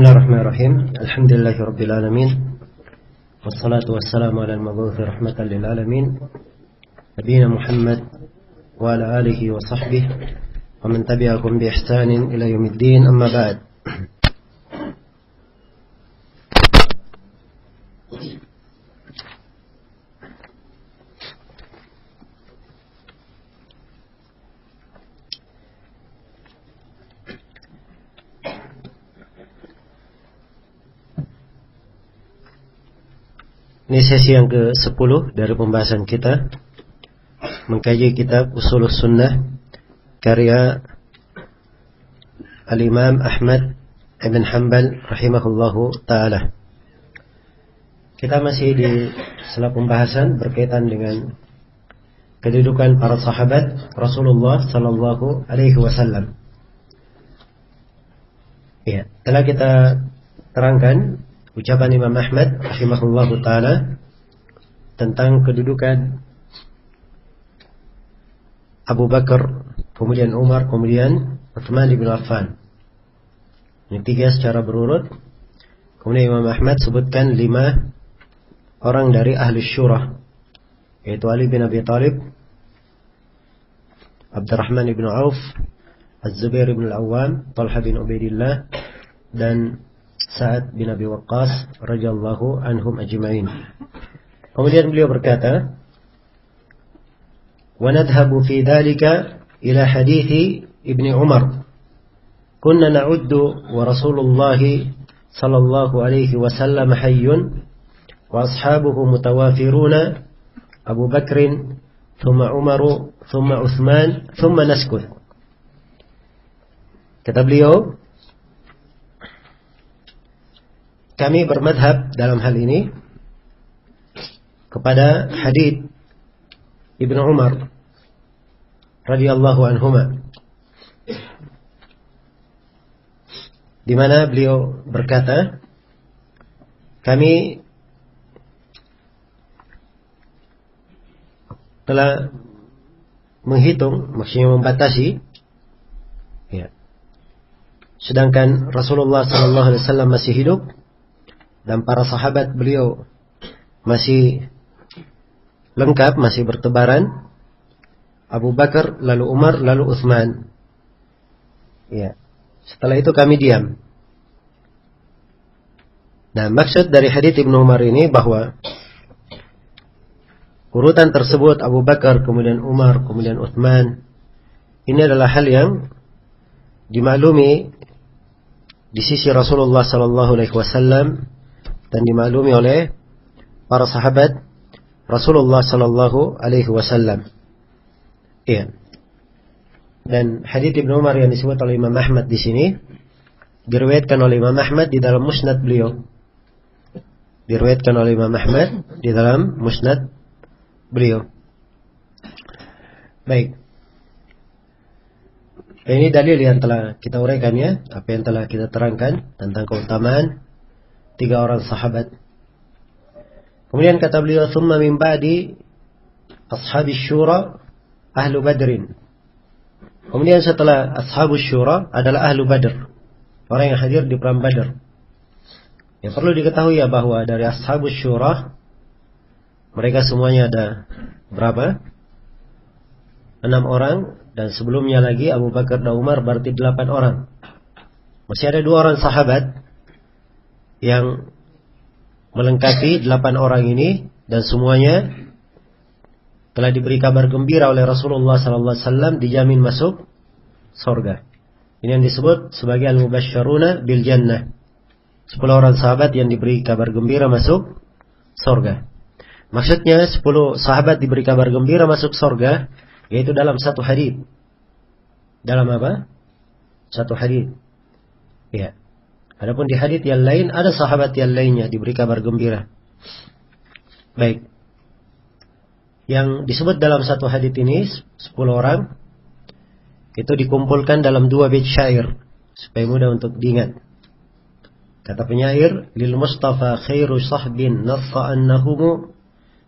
Bismillahirrahmanirrahim. Alhamdulillahirabbil wassalatu wassalamu ala al-mabu'uthi rahmatan lil alamin nabiyina Muhammad wa ala alihi wa sahbihi wa man tabi'ahum bi ihsanin ila yaumiddin, amma ba'd. Ini sesi yang ke-10 dari pembahasan kita mengkaji kitab Ushulus Sunnah karya Al-Imam Ahmad Ibn Hanbal rahimahullahu ta'ala. Kita masih di sela pembahasan berkaitan dengan kedudukan para sahabat Rasulullah sallallahu alaihi wasallam. Ya, telah kita terangkan ucapan Imam Ahmad rahimahullahu ta'ala tentang kedudukan Abu Bakar, kemudian Umar, kemudian Utsman bin Affan. Ini tiga secara berurut. Kemudian Imam Ahmad sebutkan 5 orang dari ahli syura, yaitu Ali bin Abi Thalib, Abdurrahman bin Auf, Az-Zubair bin Al-Awwam, Talha bin Ubaidillah, dan Sa'ad bin Abi Waqqas radhiyallahu anhum ajma'in. Kemudian beliau berkata, "Wa nadhhabu fi dhalika ila hadithi Ibnu Umar. Kunna na'uddu wa Rasulullah sallallahu alaihi wasallam hayyun wa ashabuhu mutawafiruna, Abu Bakrin, thumma Umaru, thumma Utsman, thumma naskut." Kata beliau, kami bermadhab dalam hal ini kepada hadits Ibnu Umar radhiyallahu anhuma, di mana beliau berkata, kami telah menghitung, maksudnya membatasi, ya, sedangkan Rasulullah sallallahu alaihi wasallam masih hidup dan para sahabat beliau masih lengkap, masih bertebaran, Abu Bakar, lalu Umar, lalu Utsman. Ya. Setelah itu kami diam. Nah, maksud dari hadits Ibnu Umar ini bahwa urutan tersebut Abu Bakar, kemudian Umar, kemudian Utsman, ini adalah hal yang dimaklumi di sisi Rasulullah sallallahu alaihi wasallam dan dimaklumi oleh para sahabat Rasulullah sallallahu alaihi wasallam. Iya. Dan hadits Ibnu Umar yang disebut oleh Imam Ahmad di sini diriwayatkan oleh Imam Ahmad di dalam musnad beliau. Diriwayatkan oleh Imam Ahmad di dalam musnad beliau. Baik. Ini dalil yang telah kita uraikan, ya, apa yang telah kita terangkan tentang keutamaan 3 orang sahabat. Kemudian kata beliau, "Tsumma min ba'di ashabis syura ahlu badrin." Kemudian setelah ashabus syura adalah ahlu badr, orang yang hadir di perang Badar. Ya, perlu diketahui ya bahwa dari ashabus syura mereka semuanya ada berapa? 6 orang, dan sebelumnya lagi Abu Bakar dan Umar berarti 8 orang. Masih ada 2 orang sahabat yang melengkapi 8 orang ini, dan semuanya telah diberi kabar gembira oleh Rasulullah sallallahu alaihi wasallam, dijamin masuk surga. Ini yang disebut sebagai al-mubasysyaruna bil jannah. 10 orang sahabat yang diberi kabar gembira masuk surga. Maksudnya 10 sahabat diberi kabar gembira masuk surga, yaitu dalam satu hadits. Dalam apa? Satu hadits. Ya. Adapun di hadits yang lain ada sahabat yang lainnya diberi kabar gembira. Baik. Yang disebut dalam satu hadits ini 10 orang itu dikumpulkan dalam 2 bait syair supaya mudah untuk diingat. Kata penyair, "Lil Mustafa khairu sahbin nassa annahum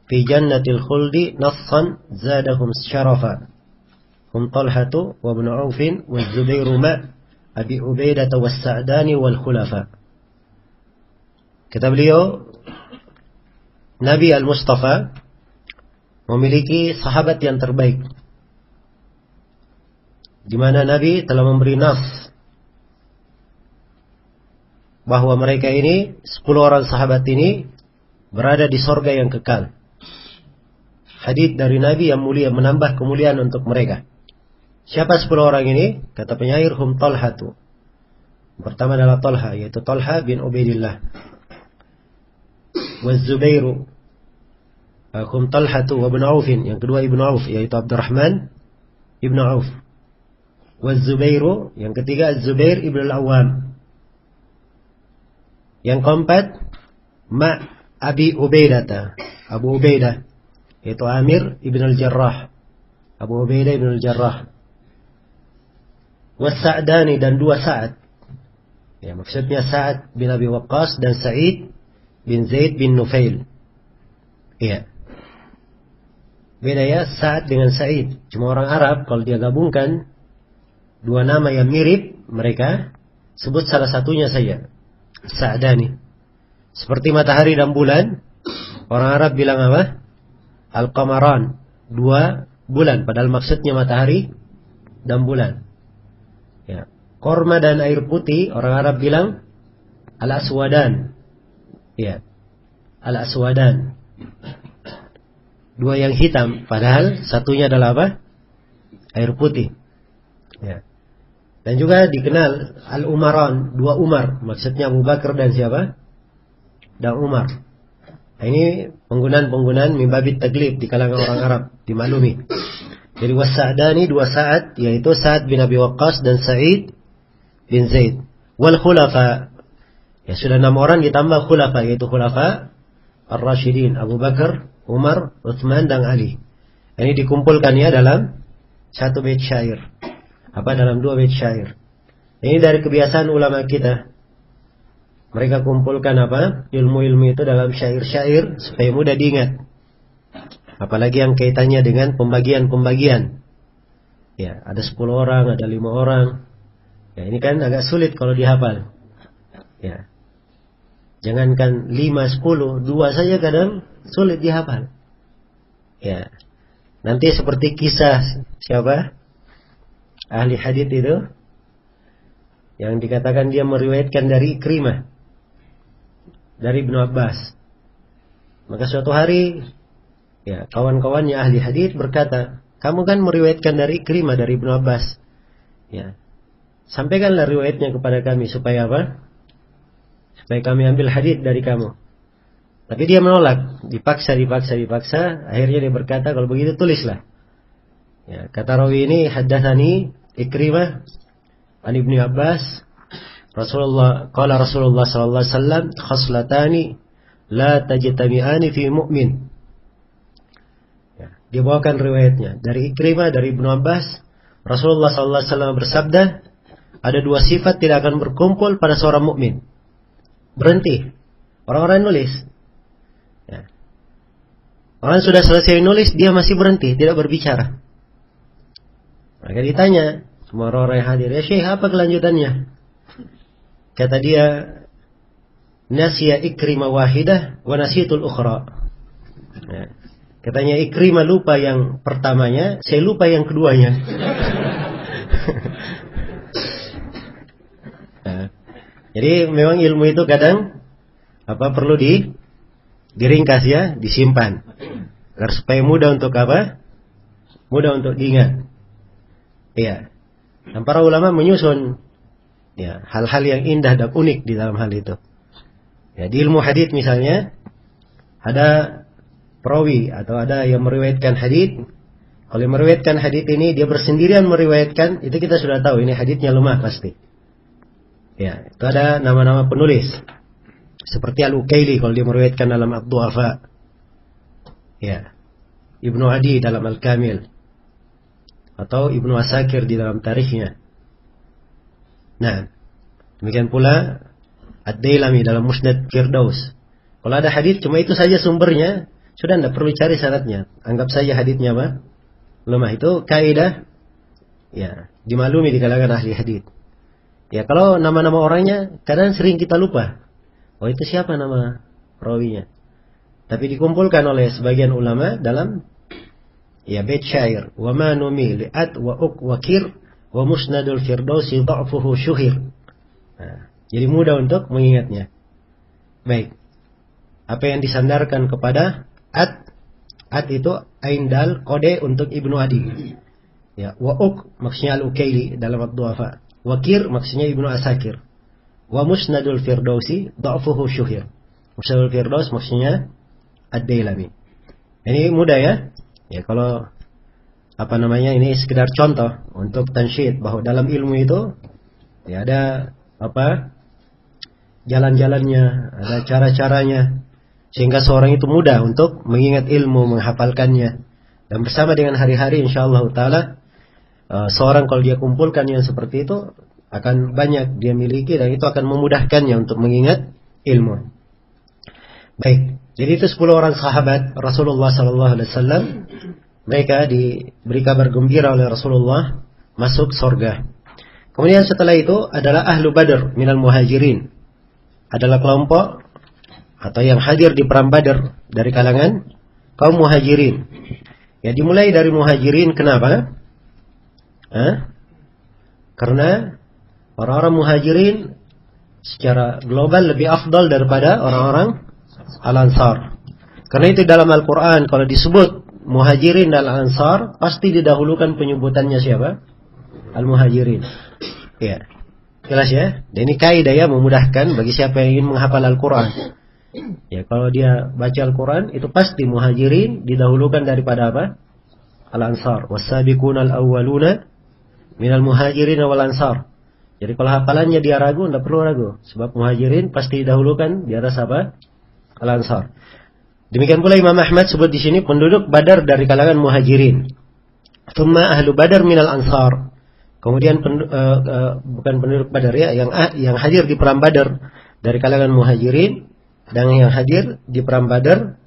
fi jannatil khuldi nassan zadahum syarafa. Hum Talhatu wa Ibnu Aufin wa Zubairu ma Abi Ubaidah was Sa'dani wal Khulafa." Kata beliau, Nabi Al-Mustafa memiliki sahabat yang terbaik, di mana Nabi telah memberi nas bahwa mereka ini 10 orang sahabat ini berada di sorga yang kekal. Hadits dari Nabi yang mulia menambah kemuliaan untuk mereka. Siapa 10 orang ini? Kata penyair, hum Talhatu. Pertama adalah Talha, yaitu Talha bin Ubaidillah. Wa Zubairu. Hum Talhatu wa ibn Aufin. Yang kedua Ibn Auf, yaitu Abdurrahman ibn Auf. Wa Zubairu. Yang ketiga Zubair ibn al-Awwam. Yang keempat Abi Ubaidah, Abu Ubaidah, yaitu Amir ibn al-Jarrah. Abu Ubaidah ibn al-Jarrah. Wasa'dani, dan 2 Sa'ad. Ya, maksudnya Sa'ad bin Abi Waqqas dan Sa'id bin Zaid bin Nufail. Iya. Beda ya, Sa'ad dengan Sa'id. Cuma orang Arab kalau dia gabungkan 2 nama yang mirip, mereka sebut salah satunya saja, Sa'dani. Seperti matahari dan bulan, orang Arab bilang apa? Al-Qamaran, 2 bulan, padahal maksudnya matahari dan bulan. Ya. Korma dan air putih, orang Arab bilang Al-Aswadan. Ya. Al-Aswadan. 2 yang hitam, padahal satunya adalah apa? Air putih. Ya. Dan juga dikenal Al-Umaran, 2 Umar, maksudnya Abu Bakar dan siapa? Dan Umar. Nah, ini penggunaan mimbabit taglib di kalangan orang Arab, dimaklumi. Jadi wasa'dani, 2 Sa'ad, yaitu Sa'ad bin Abi Waqqas dan Sa'id bin Zaid. Wal khulafa, ya sudah 6 orang ditambah khulafa, yaitu khulafa Ar-Rashidin, Abu Bakar, Umar, Utsman dan Ali. Ini dikumpulkan ya dalam 1 bait syair. Dalam 2 bait syair. Ini dari kebiasaan ulama kita. Mereka kumpulkan ilmu-ilmu itu dalam syair-syair supaya mudah diingat. Apalagi yang kaitannya dengan pembagian-pembagian. Ya, ada 10 orang, ada 5 orang. Ya, ini kan agak sulit kalau dihafal. Ya. Jangankan 5, 10, 2 saja kadang sulit dihafal. Ya. Nanti seperti kisah siapa? Ahli hadits itu yang dikatakan dia meriwayatkan dari Ikrimah, dari Ibnu Abbas. Maka suatu hari, ya, kawan-kawannya ahli hadits berkata, kamu kan meriwayatkan dari Ikrimah, dari Ibnu Abbas. Ya, sampaikanlah riwayatnya kepada kami supaya apa? Supaya kami ambil hadits dari kamu. Tapi dia menolak, dipaksa. Akhirnya dia berkata, kalau begitu tulislah. Ya, kata rawi ini, haddatsani Ikrimah an Ibnu Abbas, qala Rasulullah sallallahu alaihi wasallam, khaslatani la tajtami'ani fi mu'min. Ya, dia bawakan riwayatnya dari Ikrimah, dari Ibnu Abbas. Rasulullah sallallahu alaihi wasallam bersabda, ada 2 sifat tidak akan berkumpul pada seorang mukmin. Berhenti. Orang-orang nulis. Ya. Orang sudah selesai nulis, dia masih berhenti, tidak berbicara. Maka ditanya semua orang yang hadir, ya Syekh, apa kelanjutannya? Kata dia, nasiya Ikrimah wahidah wa nasiyatul ukhra. Ya. Katanya Ikrimah lupa yang pertamanya, saya lupa yang keduanya. Nah, jadi memang ilmu itu kadang perlu diringkas ya, disimpan agar supaya mudah untuk mudah untuk diingat. Iya. Dan para ulama menyusun ya hal-hal yang indah dan unik di dalam hal itu. Ya, di ilmu hadits misalnya ada perawi atau ada yang meriwayatkan hadits. Kalau yang meriwayatkan hadits ini dia bersendirian meriwayatkan, itu kita sudah tahu ini haditsnya lemah pasti. Ya, itu ada nama-nama penulis. Seperti Al-Ukaili kalau dia meriwayatkan dalam Ad-Du'afa. Ya. Ibnu Adi dalam Al-Kamil. Atau Ibnu Asakir di dalam tarikhnya. Nah, demikian pula Ad-Dailami dalam Musnad Firdaus. Kalau ada hadits cuma itu saja sumbernya, sudah tidak perlu cari syaratnya. Anggap saja haditsnya lemah. Itu kaidah ya, dimaklumi di kalangan ahli hadits. Ya, kalau nama-nama orangnya kadang sering kita lupa. oh itu siapa nama rawinya. Tapi dikumpulkan oleh sebagian ulama dalam bait syair, wa ma numi li'at wa uq wa kir wa musnadul firdausi dha'fuhu syuhir. Nah, jadi mudah untuk mengingatnya. Baik. Apa yang disandarkan kepada at itu ain dal kode untuk Ibnu Adi. Ya, wa uq maksudnya al-Ukaili dalam ad-du'afa. Wa kir maksudnya Ibnu Asakir. Wa musnadul firdausi dha'fuhu syuhir. Musnadul firdaus maksudnya ad-Dailami. Ini mudah ya. Ya kalau ini sekedar contoh untuk tansyid bahwa dalam ilmu itu ya ada jalan-jalannya, ada cara-caranya sehingga seorang itu mudah untuk mengingat ilmu, menghafalkannya. Dan bersama dengan hari-hari insyaallah taala seorang kalau dia kumpulkan yang seperti itu akan banyak dia miliki dan itu akan memudahkannya untuk mengingat ilmu. Baik. Jadi itu 10 orang sahabat Rasulullah sallallahu alaihi wasallam, mereka diberi kabar gembira oleh Rasulullah masuk surga. Kemudian setelah itu adalah ahlu Badr minal muhajirin. Adalah kelompok atau yang hadir di perang Badr dari kalangan kaum muhajirin. Ya dimulai dari muhajirin kenapa? Karena orang-orang muhajirin secara global lebih afdal daripada orang-orang Al-Ansar. Karena itu dalam Al-Quran kalau disebut Muhajirin dan Al-Ansar pasti didahulukan penyebutannya siapa? Al-Muhajirin. Ya. Jelas ya? Dan ini kaidah ya memudahkan bagi siapa yang ingin menghafal Al-Quran. Ya, kalau dia baca Al-Quran itu pasti Muhajirin didahulukan daripada apa? Al-Ansar. Was-sabiqunal awwaluna minal muhajirin wal ansar. Jadi kalau hafalannya dia ragu, tidak perlu ragu. Sebab Muhajirin pasti didahulukan di atas apa? Al-Ansar. Demikian pula Imam Ahmad sebut di sini penduduk Badar dari kalangan Muhajirin. Tsumma ahlu Badar minal Ansar. Kemudian bukan penduduk Badar ya, yang hadir di perang Badar dari kalangan Muhajirin dan yang hadir di perang Badar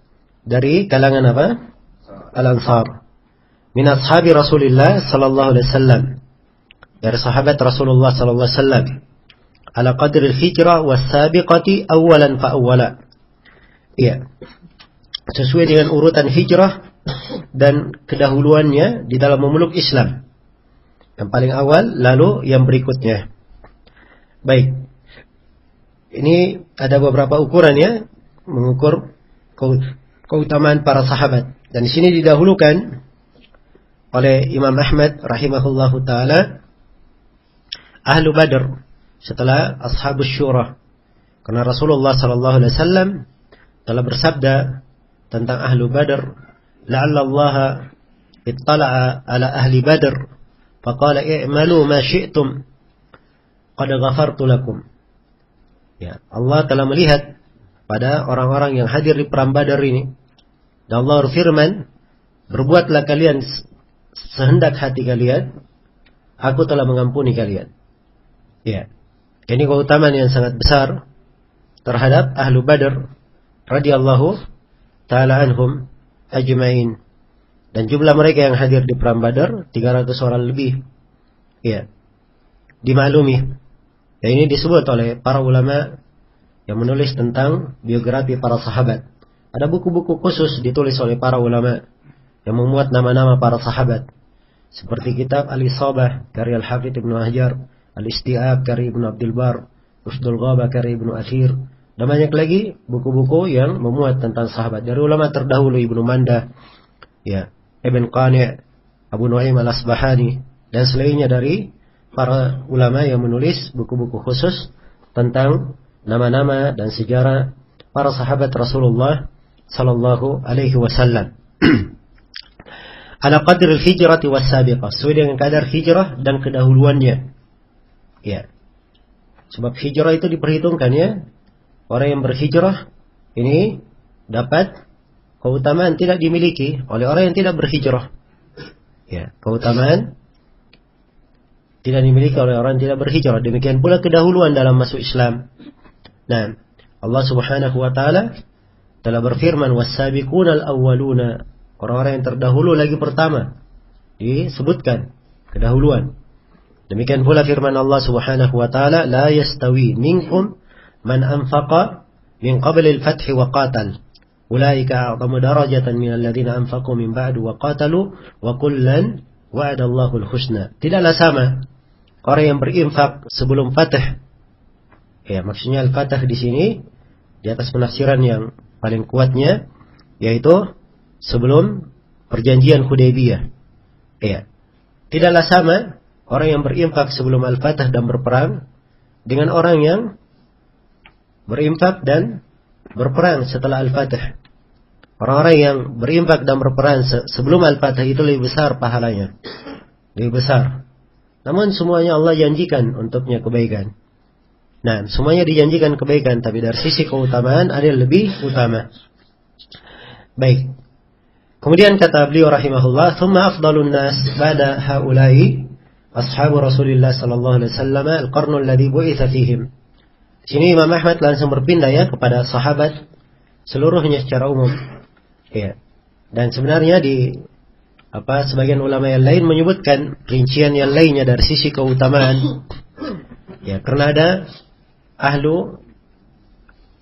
dari kalangan apa? Al-Ansar. Min ashabi Rasulillah sallallahu alaihi wasallam. Dari sahabat Rasulullah sallallahu alaihi wasallam. Ala qadri al-hijrah was-sabiqati awwalan fa awwala. Iya. Sesuai dengan urutan hijrah dan kedahuluannya di dalam memeluk Islam. Yang paling awal lalu yang berikutnya. Baik. Ini ada beberapa ukuran ya mengukur keutamaan para sahabat. Dan di sini didahulukan oleh Imam Ahmad rahimahullahu taala ahlu Badr setelah ashabus syura. Karena Rasulullah sallallahu alaihi wasallam telah bersabda tentang ahlu Badr, la'alla Allah ittala'a ala ahli Badr faqala i'malu ma syi'tum qad ghafartu lakum. Ya, Allah telah melihat pada orang-orang yang hadir di perang Badar ini. Dan Allah berfirman, berbuatlah kalian sehendak hati kalian, aku telah mengampuni kalian. Ya. Ini keutamaan yang sangat besar terhadap ahlu Badr radhiyallahu ta'ala anhum ajma'in. Dan jumlah mereka yang hadir di perang Badar 300 orang lebih. Ya. Dimaklumi. Dan ini disebut oleh para ulama yang menulis tentang biografi para sahabat. Ada buku-buku khusus ditulis oleh para ulama yang memuat nama-nama para sahabat. Seperti kitab Al-Isabah karya Al-Hafidh Ibnu Hajar, Al-Isti'ab karya Ibnu Abdul Bar, Rushdul Ghaba karya Ibnu Athir. Dan banyak lagi buku-buku yang memuat tentang sahabat. Dari ulama terdahulu Ibnu Manda, ya, Ibn Qani', Abu Nu'aim Al-Asbahani, dan selainnya dari para ulama yang menulis buku-buku khusus tentang nama-nama dan sejarah para sahabat Rasulullah sallallahu alaihi wasallam. Ala qadri al-hijrati was-sabiqah, sesuai dengan kadar hijrah dan kedahuluannya. Ya. Sebab hijrah itu diperhitungkan ya. Orang yang berhijrah ini dapat keutamaan tidak dimiliki oleh orang yang tidak berhijrah. Ya, keutamaan tidak dimiliki oleh orang yang tidak berhijrah. Demikian pula kedahuluan dalam masuk Islam. Nah, Allah Subhanahu wa taala telah berfirman was-sabiqunal awwaluna, orang-orang yang terdahulu lagi pertama disebutkan kedahuluan. Demikian pula firman Allah Subhanahu wa taala la yastawi minkum man anfaqa min qablil fathi wa qatal. Ulaika a'zamu darajatan minal ladzina anfaqu min ba'du wa qatalu wa kullan wa'adallahu al-husna. Tidaklah sama orang yang berinfak sebelum fatih. Ya, maksudnya al-fatih di sini di atas penafsiran yang paling kuatnya yaitu sebelum perjanjian Hudaybiyah. Ya. Tidaklah sama orang yang berinfak sebelum al-fatih dan berperang dengan orang yang berinfak dan berperang setelah al-fatih. Orang-orang yang berinfak dan berperang sebelum al-fatih itu lebih besar pahalanya. Lebih besar. Namun semuanya Allah janjikan untuknya kebaikan. Nah, semuanya dijanjikan kebaikan, tapi dari sisi keutamaan ada yang lebih utama. Baik. Kemudian kata beliau rahimahullah, "Tsumma afdalun nas ba'da haula'i ashabu Rasulillah sallallahu alaihi wasallam al-qarnul ladzi bu'itsa fihim." Sini Imam Ahmad langsung berpindah ya kepada sahabat seluruhnya secara umum. Ya. Dan sebenarnya di sebagian ulama yang lain menyebutkan rincian yang lainnya dari sisi keutamaan. Ya, karena ada ahlu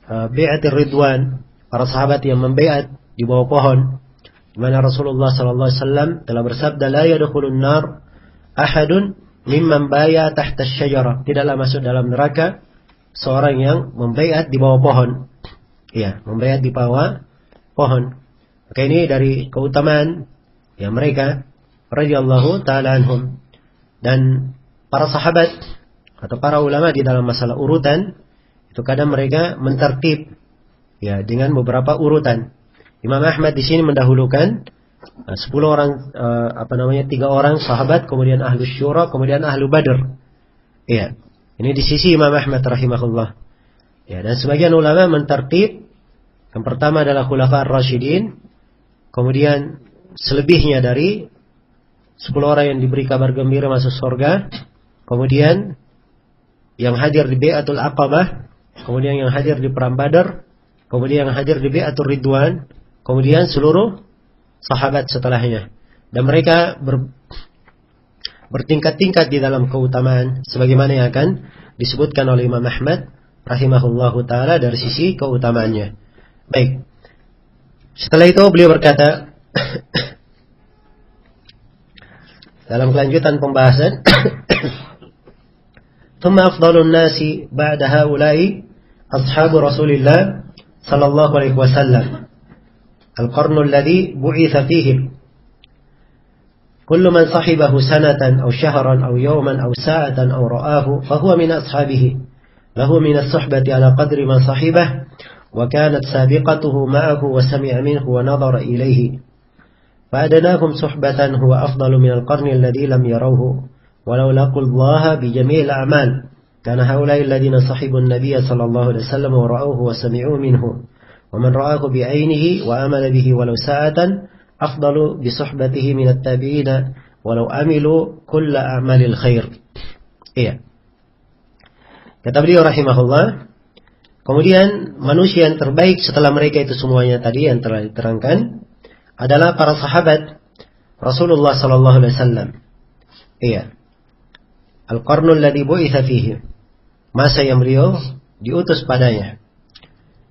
bai'atir ridwan, para sahabat yang membaiat di bawah pohon, di mana Rasulullah sallallahu alaihi wasallam telah bersabda, "La yadkhulun nar ahadun mimman bai'a tahta asy-syajarah." Tidaklah masuk dalam neraka seorang yang membaiat di bawah pohon. Ya, membaiat di bawah pohon. Maka ini dari keutamaan yang mereka radhiyallahu ta'ala anhum. Dan para sahabat atau para ulama di dalam masalah urutan itu kadang mereka mentertib ya dengan beberapa urutan. Imam Ahmad di sini mendahulukan 10 orang 3 orang sahabat, kemudian ahlu syura, kemudian ahlu badr. Ya. Ini di sisi Imam Ahmad rahimahullah. Ya, dan sebagian ulama mentertib yang pertama adalah khulafa ar-rasyidin, kemudian selebihnya dari 10 orang yang diberi kabar gembira masuk surga, kemudian yang hadir di Bai'atul Aqabah, kemudian yang hadir di Perang Badar, kemudian yang hadir di Bai'atul Ridwan, kemudian seluruh sahabat setelahnya. Dan mereka bertingkat-tingkat di dalam keutamaan sebagaimana yang akan disebutkan oleh Imam Ahmad rahimahullahu taala dari sisi keutamaannya. Baik. Setelah itu beliau berkata dalam kelanjutan pembahasan, ثم أفضل الناس بعد هؤلاء أصحاب رسول الله صلى الله عليه وسلم القرن الذي بعث فيهم كل من صحبه سنة أو شهرا أو يوما أو ساعة أو رآه فهو من أصحابه له من الصحبة على قدر من صحبه وكانت سابقته معه وسمع منه ونظر إليه فأدناهم صحبة هو أفضل من القرن الذي لم يروه ولو لقوا الله بجميع الأعمال كان هؤلاء الذين صحبوا النبي صلى الله عليه وسلم ورأوه وسمعوا منه ومن رآه بعينه وآمن به ولو ساعة أفضل بصحبته من التابعين ولو عملوا كل أعمال الخير. Iya. Kata beliau rahimahullah, kemudian manusia yang terbaik setelah mereka itu semuanya tadi yang telah diterangkan adalah para sahabat Rasulullah sallallahu alaihi wasallam. Iya. Al-qarnul ladzi bu'itsa fihi. Masa yang beliau diutus padanya.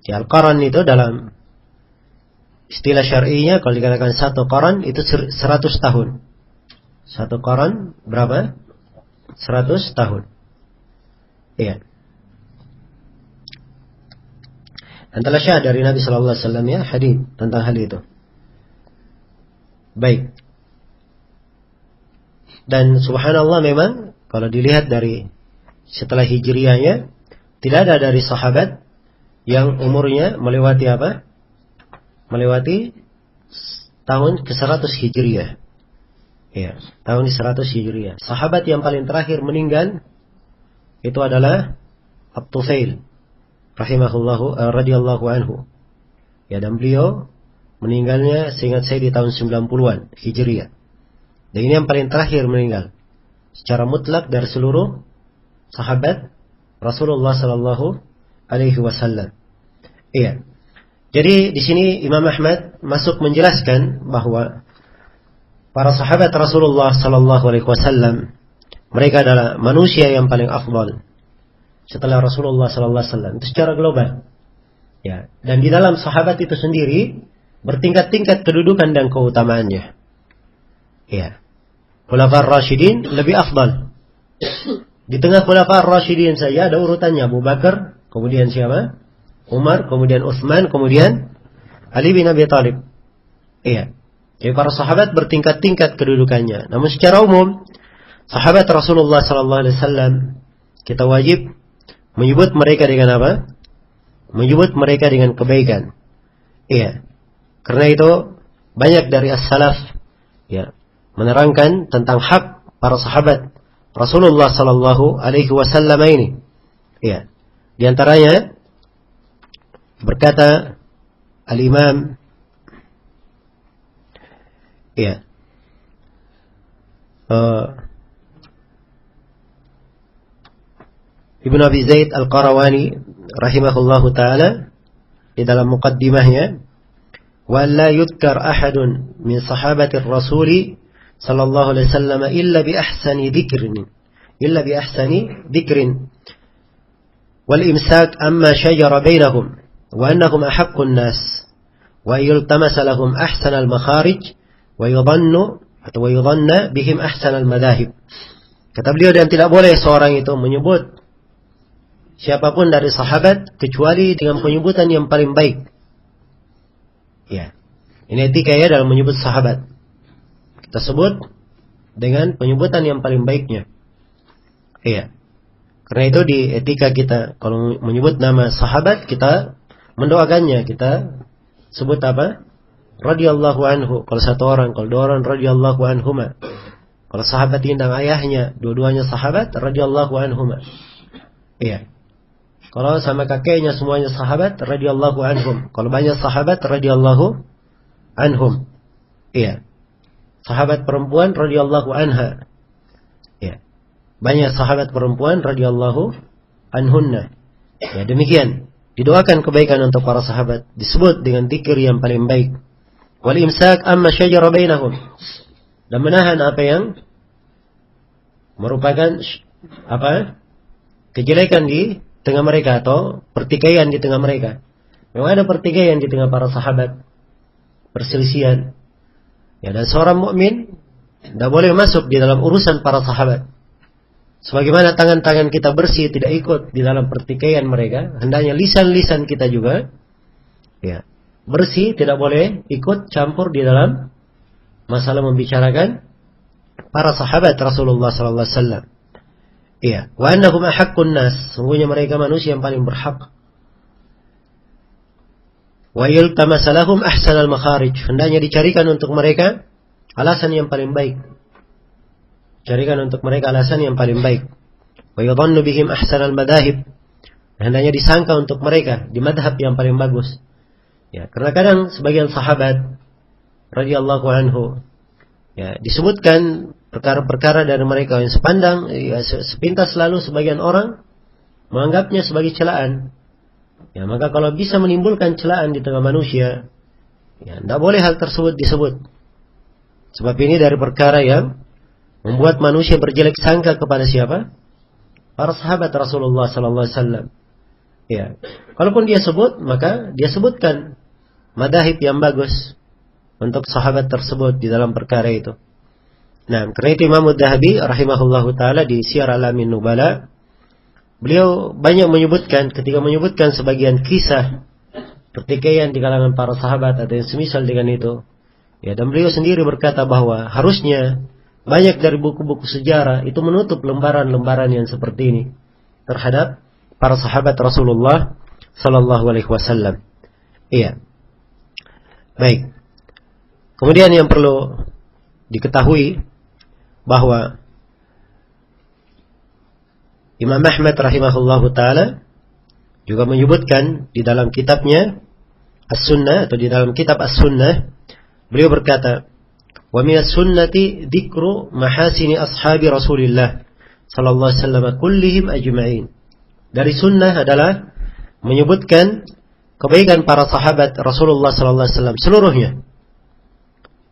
Ya, al-qarn itu dalam istilah syar'inya kalau dikatakan satu qarn itu 100 tahun. Satu qarn berapa? 100 tahun. Iya. Dan telah syahad dari Nabi sallallahu alaihi wasallam ya hadis tentang hal itu. Baik. Dan subhanallah memang kalau dilihat dari setelah hijriyahnya tidak ada dari sahabat yang umurnya melewati apa? Melewati tahun ke-100 hijriyah. Ya, tahun ke-100 hijriyah. Sahabat yang paling terakhir meninggal itu adalah At-Tufail rahimahullahu radhiyallahu anhu. Ya, dan beliau meninggalnya seingat saya di tahun 90-an hijriyah. Dan ini yang paling terakhir meninggal secara mutlak dari seluruh sahabat Rasulullah sallallahu alaihi wasallam. Iya. Jadi di sini Imam Ahmad masuk menjelaskan bahwa para sahabat Rasulullah sallallahu alaihi wasallam mereka adalah manusia yang paling afdal setelah Rasulullah sallallahu alaihi wasallam itu secara global. Ya, dan di dalam sahabat itu sendiri bertingkat-tingkat kedudukan dan keutamaannya. Ya. Khulafaur Rasyidin lebih afdal. Di tengah Khulafaur Rasyidin saja ada urutannya Abu Bakar, kemudian siapa? Umar, kemudian Utsman, kemudian Ali bin Abi Thalib. Iya. Jadi para sahabat bertingkat-tingkat kedudukannya. Namun secara umum sahabat Rasulullah sallallahu alaihi wasallam kita wajib menyebut mereka dengan apa? Menyebut mereka dengan kebaikan. Iya. Karena itu banyak dari as-salaf ya menerangkan tentang hak para sahabat Rasulullah sallallahu alaihi wasallam ini. Iya. Di antaranya berkata Al-Imam ya Ibnu Abi Zaid Al-Qarawani rahimahullahu taala di dalam muqaddimahnya, wa la yudkar ahadun min sahabatir rasuli sallallahu alaihi wasallam illa bi ahsani dhikrin wal imsak amma shajara bainahum wa annahum ahaqqun nas wa yultamasa lahum ahsanal makharij wa yudhanna bihim ahsanal madahib. Kata beliau, dan tidak boleh seorang itu menyebut siapapun dari sahabat kecuali dengan penyebutan yang paling baik. Ya. Ini etika ya dalam menyebut sahabat. Kita sebut dengan penyebutan yang paling baiknya. Iya. Karena itu di etika kita kalau menyebut nama sahabat kita mendoakannya, kita sebut apa? Radhiyallahu anhu. Kalau satu orang, kalau dua orang radhiyallahu anhuma. Kalau sahabat indang ayahnya, dua-duanya sahabat radhiyallahu anhuma. Iya. Kalau sama kakeknya semuanya sahabat radhiyallahu anhum. Kalau banyak sahabat radhiyallahu anhum. Iya. Sahabat perempuan radhiyallahu anha. Iya. Banyak sahabat perempuan radhiyallahu anhunna. Ya, demikian. Didoakan kebaikan untuk para sahabat, disebut dengan zikir yang paling baik. Wal imsak amma syajara bainahum. Dan menahan apa yang merupakan apa? Kejelekan di tengah mereka atau pertikaian di tengah mereka. Memang ada pertikaian di tengah para sahabat, perselisihan. Ya, dan seorang mukmin tidak boleh masuk di dalam urusan para sahabat. Sebagaimana tangan-tangan kita bersih tidak ikut di dalam pertikaian mereka, hendaknya lisan-lisan kita juga ya, bersih, tidak boleh ikut campur di dalam masalah membicarakan para sahabat Rasulullah sallallahu alaihi wasallam. Iya, wa annahum ahaqqun nas, sungguhnya mereka manusia yang paling berhak. Wa yultamasa lahum ahsanal makharij, hendaknya dicarikan untuk mereka alasan yang paling baik. Carikan untuk mereka alasan yang paling baik. Wa yudhannu bihim ahsanal madahib, hendaknya disangka untuk mereka di madhab yang paling bagus. Ya, karena kadang sebagian sahabat radhiyallahu anhu ya disebutkan perkara-perkara dari mereka yang sepandang ya, sepintas lalu sebagian orang menganggapnya sebagai celaan. Ya, maka kalau bisa menimbulkan celaan di tengah manusia, ya tidak boleh hal tersebut disebut. Sebab ini dari perkara yang membuat manusia berjelek sangka kepada siapa? Para sahabat Rasulullah sallallahu alaihi wasallam. Ya. Kalaupun dia sebut, maka dia sebutkan madahib yang bagus untuk sahabat tersebut di dalam perkara itu. Nah, karena itu Imam Ad-Dhahabi rahimahullahu taala di Syiar Alamin Nubala, beliau banyak menyebutkan ketika menyebutkan sebagian kisah pertikaian di kalangan para sahabat atau yang semisal dengan itu. Ya, dan beliau sendiri berkata bahwa harusnya banyak dari buku-buku sejarah itu menutup lembaran-lembaran yang seperti ini terhadap para sahabat Rasulullah sallallahu alaihi wasallam. Iya. Baik. Kemudian yang perlu diketahui bahwa Imam Ahmad rahimahullahu taala juga menyebutkan di dalam kitabnya As-Sunnah atau di dalam kitab As-Sunnah, beliau berkata, "Wa minas sunnati dzikru mahasini ashabi Rasulillah sallallahu alaihi wasallam kullihim ajma'in." Dari sunnah adalah menyebutkan kebaikan para sahabat Rasulullah sallallahu alaihi wasallam seluruhnya.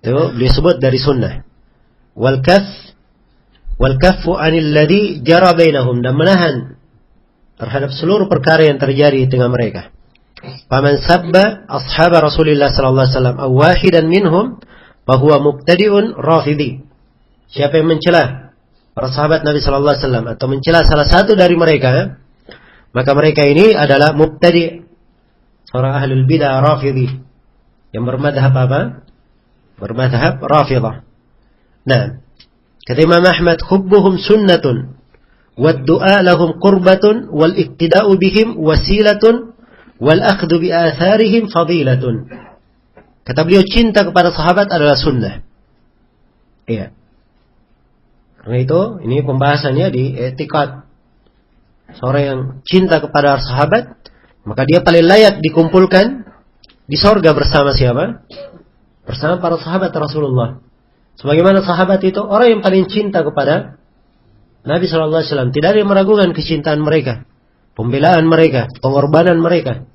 Itu beliau sebut dari sunnah. Wal kaffu 'anil ladzi jara bainahum, dan menahan terhadap seluruh perkara yang terjadi di tengah mereka. Faman sabba ashab Rasulillah sallallahu alaihi wasallam aw wahidan minhum fahuwa mubtadi'un rafidhi. Siapa yang mencela para sahabat Nabi sallallahu alaihi wasallam atau mencela salah satu dari mereka, maka mereka ini adalah mubtadi', seorang ahlul bidah rafidhi yang bermadhab apa? Bermadhab Rafidah. Nah, kata Imam Ahmad, hubbuhum sunnatun wad du'a lahum qurbatun wal iqtida'u bihim wasilatun wal akhdhu bi atharihim fadilatun. Kata beliau, cinta kepada sahabat adalah sunnah. Iya. Karena itu, ini pembahasannya di i'tiqad. Seorang yang cinta kepada sahabat, maka dia paling layak dikumpulkan di sorga bersama siapa? Bersama para sahabat Rasulullah. Sebagaimana sahabat itu orang yang paling cinta kepada Nabi SAW. Tidak ada yang meragukan kecintaan mereka, pembelaan mereka, pengorbanan mereka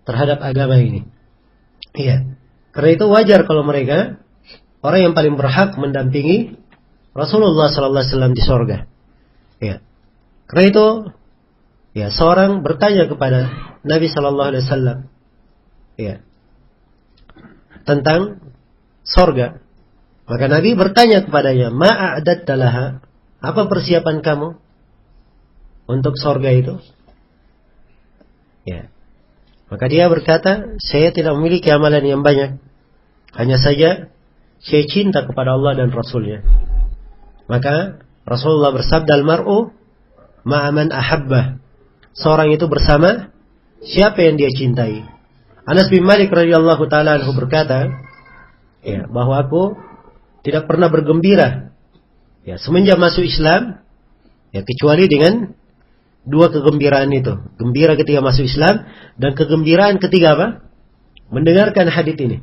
terhadap agama ini. Iya. Karena itu wajar kalau mereka orang yang paling berhak mendampingi Rasulullah SAW di sorga. Iya. Karena itu, ya, seorang bertanya kepada Nabi SAW, ya, tentang sorga. Maka Nabi bertanya kepadanya, ma'a'adatta laha, apa persiapan kamu untuk sorga itu? Ya. Maka dia berkata, saya tidak memiliki amalan yang banyak. Hanya saja, saya cinta kepada Allah dan Rasulnya. Maka Rasulullah bersabda, al-mar'u ma'aman ahabbah. Seorang itu bersama siapa yang dia cintai. Anas bin Malik radhiyallahu ta'ala anhu berkata, ya, bahwa aku tidak pernah bergembira, ya, semenjak masuk Islam, ya, kecuali dengan dua kegembiraan itu. Gembira ketika masuk Islam dan kegembiraan ketika apa? Mendengarkan hadits ini.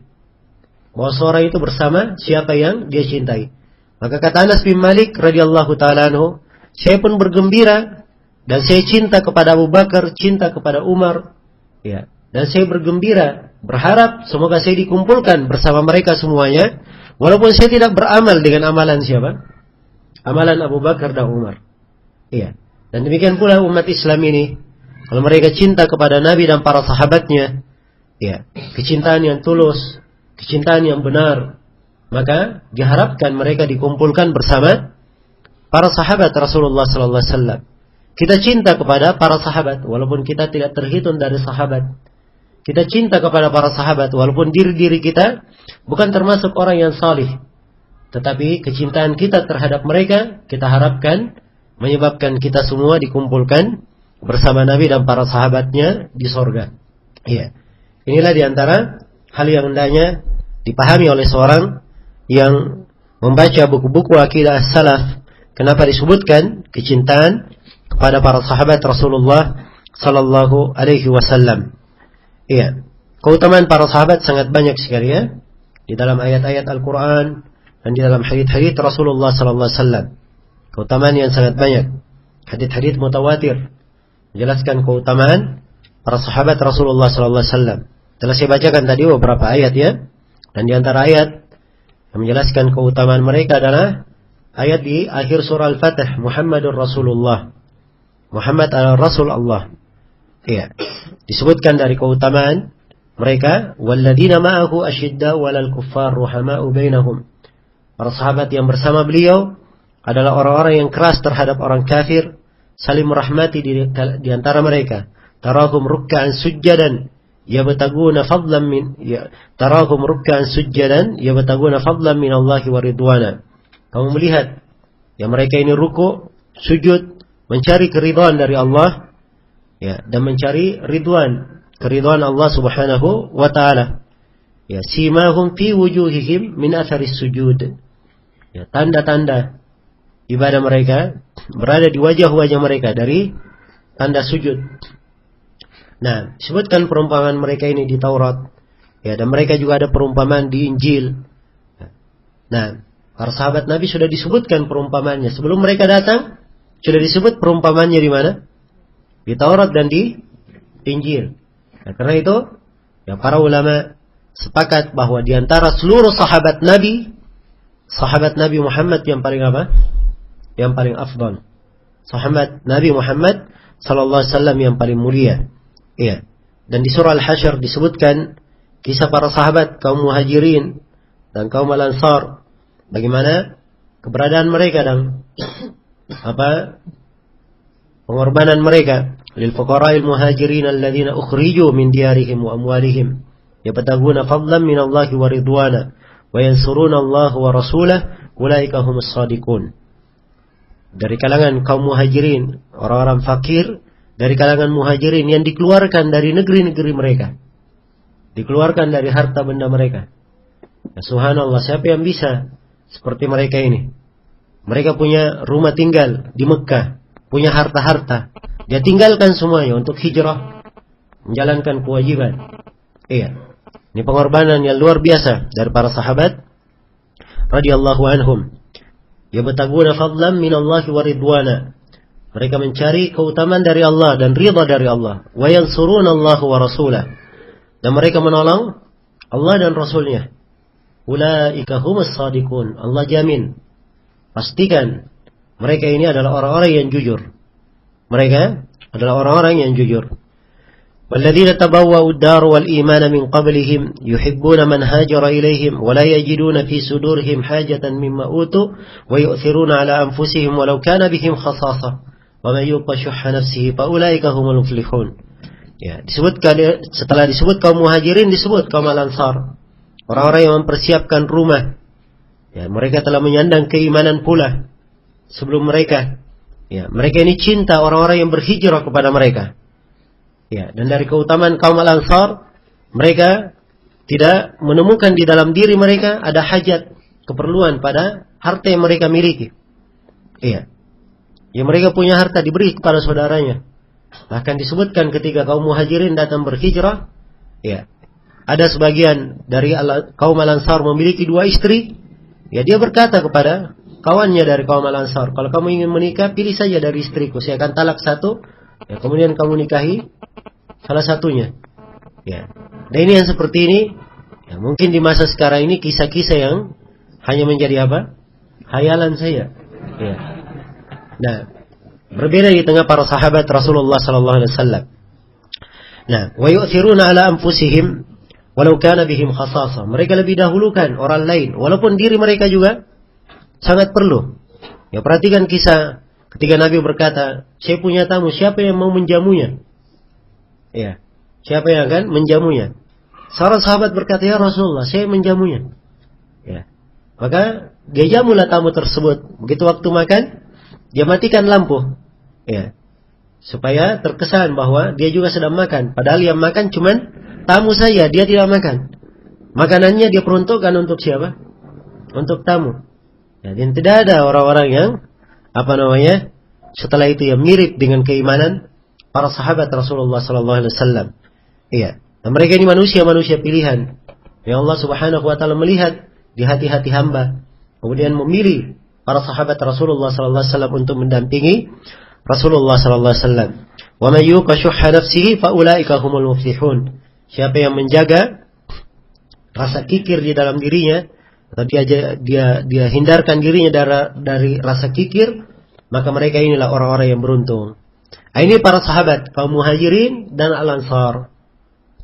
Bahwa seorang itu bersama siapa yang dia cintai. Maka kata Anas bin Malik radhiyallahu ta'ala anhu, saya pun bergembira dan saya cinta kepada Abu Bakar, cinta kepada Umar, ya. Dan saya bergembira, berharap semoga saya dikumpulkan bersama mereka semuanya, walaupun saya tidak beramal dengan amalan siapa? Amalan Abu Bakar dan Umar. Iya. Dan demikian pula umat Islam ini, kalau mereka cinta kepada Nabi dan para sahabatnya, ya, kecintaan yang tulus, kecintaan yang benar, maka diharapkan mereka dikumpulkan bersama para sahabat Rasulullah sallallahu alaihi wasallam. Kita cinta kepada para sahabat walaupun kita tidak terhitung dari sahabat. Kita cinta kepada para sahabat walaupun diri-diri kita bukan termasuk orang yang salih. Tetapi kecintaan kita terhadap mereka, kita harapkan menyebabkan kita semua dikumpulkan bersama Nabi dan para sahabatnya di sorga. Iya. Inilah diantara hal yang hendaknya dipahami oleh seorang yang membaca buku-buku akidah salaf. Kenapa disebutkan kecintaan kepada para sahabat Rasulullah sallallahu alaihi wasallam? Iya. Keutamaan para sahabat sangat banyak sekali, ya, di dalam ayat-ayat Al-Quran dan di dalam hadits-hadits Rasulullah sallallahu alaihi wasallam. Keutamaan yang sangat banyak. Hadits-hadits mutawatir menjelaskan keutamaan para sahabat Rasulullah sallallahu alaihi wasallam. Telah saya bacakan tadi beberapa ayat, ya. Dan di antara ayat yang menjelaskan keutamaan mereka adalah ayat di akhir surah Al-Fatih, Muhammadur Rasulullah. Muhammad adalah Rasul Allah. Iya. Disebutkan dari keutamaan mereka, walladzina ma'ahu asyidda 'alal kuffar ruhama'u bainahum. Para sahabat yang bersama beliau adalah orang-orang yang keras terhadap orang kafir, saling merahmati di antara mereka. Tarahum ruk'an sujjadan yabtaguna fadlan min tarahum ruk'an sujjadan yabtaguna fadlan min Allah wa ridwana. Kamu melihat ya mereka ini ruku', sujud, mencari keridhaan dari Allah, ya, dan mencari keridhaan Allah Subhanahu wa taala. Ya, simahum fi wujuhihim min atharis sujud. Ya, tanda-tanda ibadah mereka berada di wajah-wajah mereka dari tanda sujud. Nah, disebutkan perumpamaan mereka ini di Taurat. Ya, dan mereka juga ada perumpamaan di Injil. Nah, para sahabat Nabi sudah disebutkan perumpamaannya. Sebelum mereka datang, sudah disebut perumpamaannya di mana? Di Taurat dan di Injil. Nah, karena itu, ya, para ulama sepakat bahwa di antara seluruh sahabat Nabi Muhammad yang paling apa? Yang paling afdal. Sahabat Nabi Muhammad sallallahu alaihi wasallam yang paling mulia. Iya. Dan di surah Al-Hasyr disebutkan kisah para sahabat kaum Muhajirin dan kaum Al-Ansar, bagaimana keberadaan mereka dan pengorbanan mereka. Lil fuqara'il muhajirin alladziina ukhriju min diyarihim wa amwalihim yabtaguna fadlan min Allahi wa ridwana wa yansuruna Allah wa rasulahu ulaika humus shadiqun. Dari kalangan kaum Muhajirin, orang-orang fakir dari kalangan Muhajirin yang dikeluarkan dari negeri-negeri mereka, dikeluarkan dari harta benda mereka. Ya, subhanallah, siapa yang bisa seperti mereka ini? Mereka punya rumah tinggal di Mekah, punya harta-harta. Dia tinggalkan semuanya untuk hijrah, menjalankan kewajiban. Iya. Ini pengorbanan yang luar biasa dari para sahabat radhiyallahu anhum. Yabtaguna fadlan min Allahi wa ridwana. Mereka mencari keutamaan dari Allah dan ridha dari Allah. Wa yansuruna Allah wa rasulah. Dan mereka menolong Allah dan Rasulnya. Ulaika humus shadiqun. Allah jamin, pastikan mereka ini adalah orang-orang yang jujur. Mereka adalah orang-orang yang jujur. Walladzina tabawwa'u ad-dar wal imana min qablihim yuhibbuna man hajara ilaihim wa la yajiduna fi sudurihim hajatan mimma utu wa yu'thiruna ala anfusihim walau kana bihim khasasah wa man yuqa shuhha nafsihi fa ulaika humul muflihun. Ya, disebutkan setelah disebut kaum Muhajirin disebut kaum Al-Ansar. Orang-orang yang mempersiapkan rumah. Ya, mereka telah menyandang keimanan pula sebelum mereka. Ya, mereka ini cinta orang-orang yang berhijrah kepada mereka. Ya, dan dari keutamaan kaum Al-Ansar, mereka tidak menemukan di dalam diri mereka ada hajat, keperluan pada harta yang mereka miliki. Iya. Yang mereka punya harta diberi kepada saudaranya. Bahkan disebutkan ketika kaum Muhajirin datang berhijrah, ya, ada sebagian dari kaum Al-Ansar memiliki 2 istri. Ya, dia berkata kepada kawannya dari kaum Al-Ansar, kalau kamu ingin menikah, pilih saja dari istriku, saya akan talak 1, ya, kemudian kamu nikahi salah satunya. Ya. Dan ini yang seperti ini, ya, mungkin di masa sekarang ini kisah-kisah yang hanya menjadi hayalan saya. Ya. Nah, berbeda di tengah para sahabat Rasulullah sallallahu alaihi wasallam. Nah, wa yu'thiruna ala anfusihim walau kana bihim khasasah. Mereka lebih dahulukan orang lain walaupun diri mereka juga sangat perlu. Ya, perhatikan kisah ketika Nabi berkata, "Saya punya tamu, siapa yang mau menjamunya?" Ya, siapa yang akan menjamunya? Seorang sahabat berkata, "Ya Rasulullah, saya menjamunya." Ya. Maka dia jamulah tamu tersebut. Begitu waktu makan, dia matikan lampu. Ya. Supaya terkesan bahwa dia juga sedang makan, padahal yang makan cuman tamu saja, dia tidak makan. Makanannya dia peruntukkan untuk siapa? Untuk tamu. Ya, dan tidak ada orang-orang yang setelah itu yang mirip dengan keimanan para sahabat Rasulullah sallallahu alaihi wasallam. Iya. Dan mereka ini manusia-manusia pilihan yang Allah Subhanahu wa taala melihat di hati-hati hamba, kemudian memilih para sahabat Rasulullah sallallahu alaihi wasallam untuk mendampingi Rasulullah sallallahu alaihi wasallam. Wa may yuqa shuhha nafsihi fa ulaika humul muflihun. Siapa yang menjaga rasa kikir di dalam dirinya, atau dia hindarkan dirinya dari rasa kikir, maka mereka inilah orang-orang yang beruntung. Ini para sahabat kaum Muhajirin dan Al-Ansar.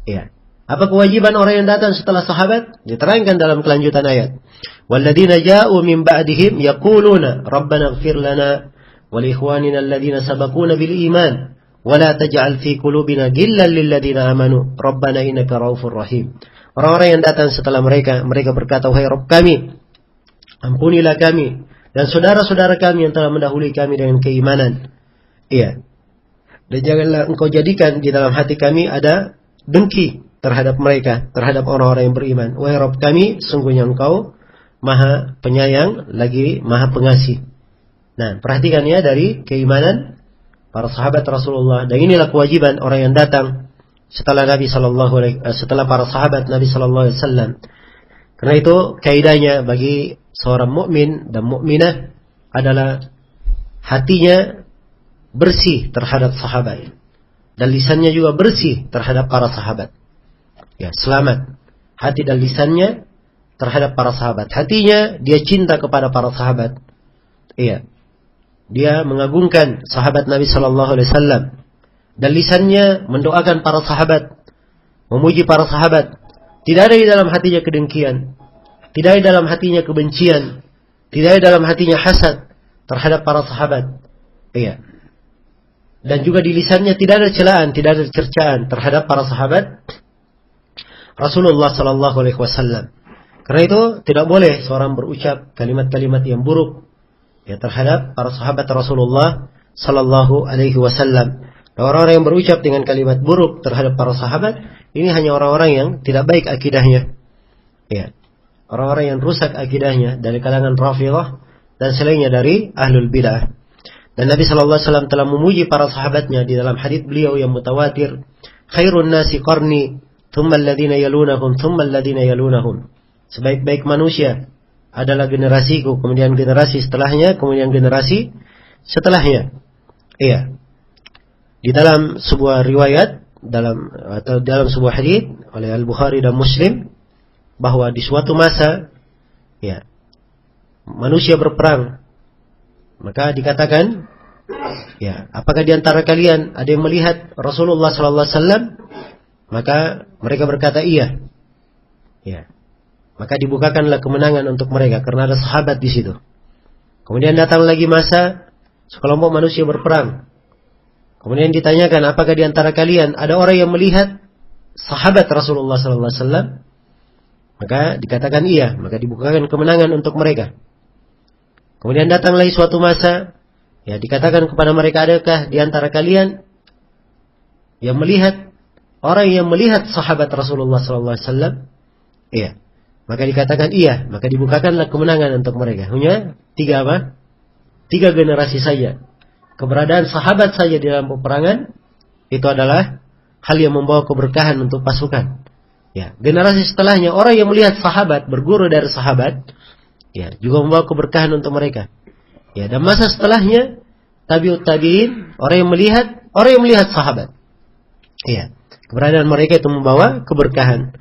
Ya. Apa kewajiban orang yang datang setelah sahabat? Diterangkan dalam kelanjutan ayat. Walladzina ja'u min ba'dihim yaquluna rabbana ighfir lana wa li ikhwanina alladhina sabaquna bil iman wa la taj'al fi qulubina ghillan lil ladzina amanu rabbana innaka raufur rahim. Orang-orang yang datang setelah mereka berkata, "Wahai Rabb kami, ampunilah kami dan saudara-saudara kami yang telah mendahului kami dengan keimanan." Iya. Dan janganlah engkau jadikan di dalam hati kami ada dengki terhadap mereka, terhadap orang-orang yang beriman. Wahai Rabb kami, sungguhnya engkau maha penyayang lagi maha pengasih. Nah, perhatikan ya dari keimanan para sahabat Rasulullah. Dan inilah kewajiban orang yang datang setelah setelah para sahabat Nabi sallallahu alaihi wasallam. Karena itu kaidahnya bagi seorang mukmin dan mukminah adalah hatinya bersih terhadap sahabat dan lisannya juga bersih terhadap para sahabat. Ya, selamat hati dan lisannya terhadap para sahabat. Hatinya dia cinta kepada para sahabat. Iya. Dia mengagungkan sahabat Nabi sallallahu alaihi wasallam. Dan lisannya mendoakan para sahabat memuji para sahabat. Tidak ada di dalam hatinya kedengkian, tidak ada di dalam hatinya kebencian, tidak ada di dalam hatinya hasad terhadap para sahabat. Iya. Dan juga di lisannya tidak ada celaan, tidak ada cercaan terhadap para sahabat Rasulullah sallallahu alaihi wasallam. Karena itu tidak boleh seorang berucap kalimat-kalimat yang buruk ya terhadap para sahabat Rasulullah sallallahu alaihi wasallam. Orang-orang yang berucap dengan kalimat buruk terhadap para sahabat, ini hanya orang-orang yang tidak baik akidahnya. Ya. Orang-orang yang rusak akidahnya dari kalangan Rafidhah dan selainnya dari ahlul bidah. Dan Nabi sallallahu alaihi wasallam telah memuji para sahabatnya di dalam hadits beliau yang mutawatir, khairun nasi qarni, thumma alladhina yalunahum, thumma alladhina yalunahum. Sebaik-baik manusia adalah generasiku, kemudian generasi setelahnya, kemudian generasi setelahnya. Iya. Di dalam sebuah riwayat dalam sebuah hadits oleh Al-Bukhari dan Muslim bahwa di suatu masa ya manusia berperang, maka dikatakan ya, apakah di antara kalian ada yang melihat Rasulullah sallallahu alaihi wasallam? Maka mereka berkata iya. Ya. Maka dibukakanlah kemenangan untuk mereka karena ada sahabat di situ. Kemudian datang lagi masa sekelompok manusia berperang. Kemudian ditanyakan, apakah di antara kalian ada orang yang melihat sahabat Rasulullah sallallahu alaihi wasallam? Maka dikatakan iya, maka dibukakan kemenangan untuk mereka. Kemudian datang lagi suatu masa, ya dikatakan kepada mereka, adakah di antara kalian yang melihat orang yang melihat sahabat Rasulullah sallallahu alaihi wasallam? Iya. Maka dikatakan iya, maka dibukakanlah kemenangan untuk mereka. Hanya 3 apa? 3 generasi saja. Keberadaan sahabat saja di dalam peperangan itu adalah hal yang membawa keberkahan untuk pasukan. Ya, generasi setelahnya orang yang melihat sahabat, berguru dari sahabat, ya, juga membawa keberkahan untuk mereka. Ya, dan masa setelahnya tabi'ut tabi'in, orang yang melihat sahabat. Ya, keberadaan mereka itu membawa keberkahan.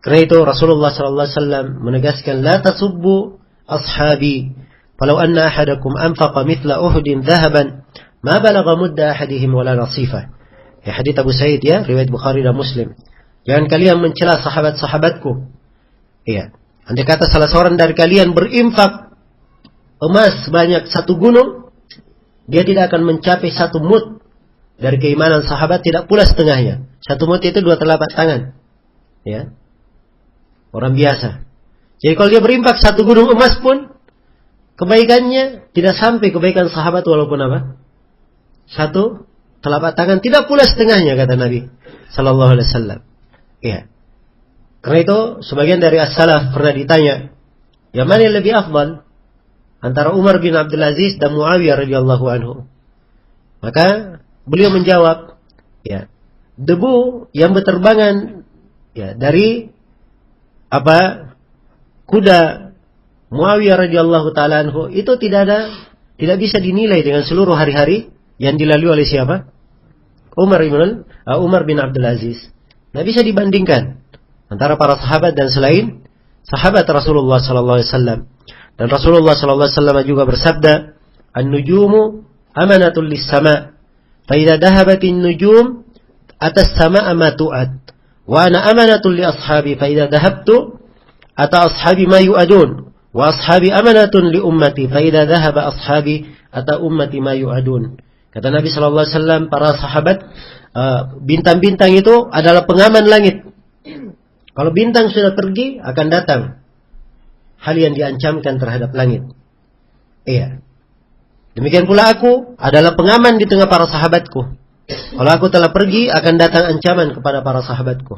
Karena itu Rasulullah sallallahu alaihi wasallam menegaskan, la tasubbu ashabi, falau anna ahadakum anfaqa mithla Uhudin dhahaban ma balagha mudda ahadihim wala nasifah. Ya, hadits Abu Sa'id ya, riwayat Bukhari dan Muslim. Jangan kalian mencela sahabat-sahabatku. Iya. Andai kata salah seorang dari kalian berinfak emas sebanyak 1 gunung, dia tidak akan mencapai 1 mud dari keimanan sahabat, tidak pula setengahnya. 1 mud itu 2 telapak tangan. Ya. Orang biasa. Jadi kalau dia berinfak 1 gunung emas pun, kebaikannya tidak sampai kebaikan sahabat walaupun apa? 1 telapak tangan, tidak pula setengahnya, kata Nabi sallallahu alaihi wasallam. Ya. Karena itu sebagian dari as-salaf pernah ditanya, yang mana yang lebih afdal antara Umar bin Abdul Aziz dan Muawiyah radhiyallahu anhu? Maka beliau menjawab, ya, debu yang berterbangan ya dari kuda Muawiyah radhiyallahu taala anhu itu tidak bisa dinilai dengan seluruh hari-hari yang dilalui oleh siapa? Umar bin Abdul Aziz. Tidak bisa dibandingkan antara para sahabat dan selain sahabat Rasulullah sallallahu alaihi wasallam. Dan Rasulullah sallallahu alaihi wasallam juga bersabda, "An-nujumu amanatul lis-sama', fa idza dhahabatin nujum atas sama'a ma tu'ad, wa ana amanatul li ashabi, fa idza dhahabtu ata ashabi ma yu'adun, wa ashabi amanatun li ummati, fa idza dhahaba ashabi ata ummati ma yu'adun." Kata Nabi sallallahu alaihi wasallam, para sahabat, bintang-bintang itu adalah pengaman langit. Kalau bintang sudah pergi, akan datang hal yang diancamkan terhadap langit. Iya. Demikian pula aku adalah pengaman di tengah para sahabatku. Kalau aku telah pergi, akan datang ancaman kepada para sahabatku.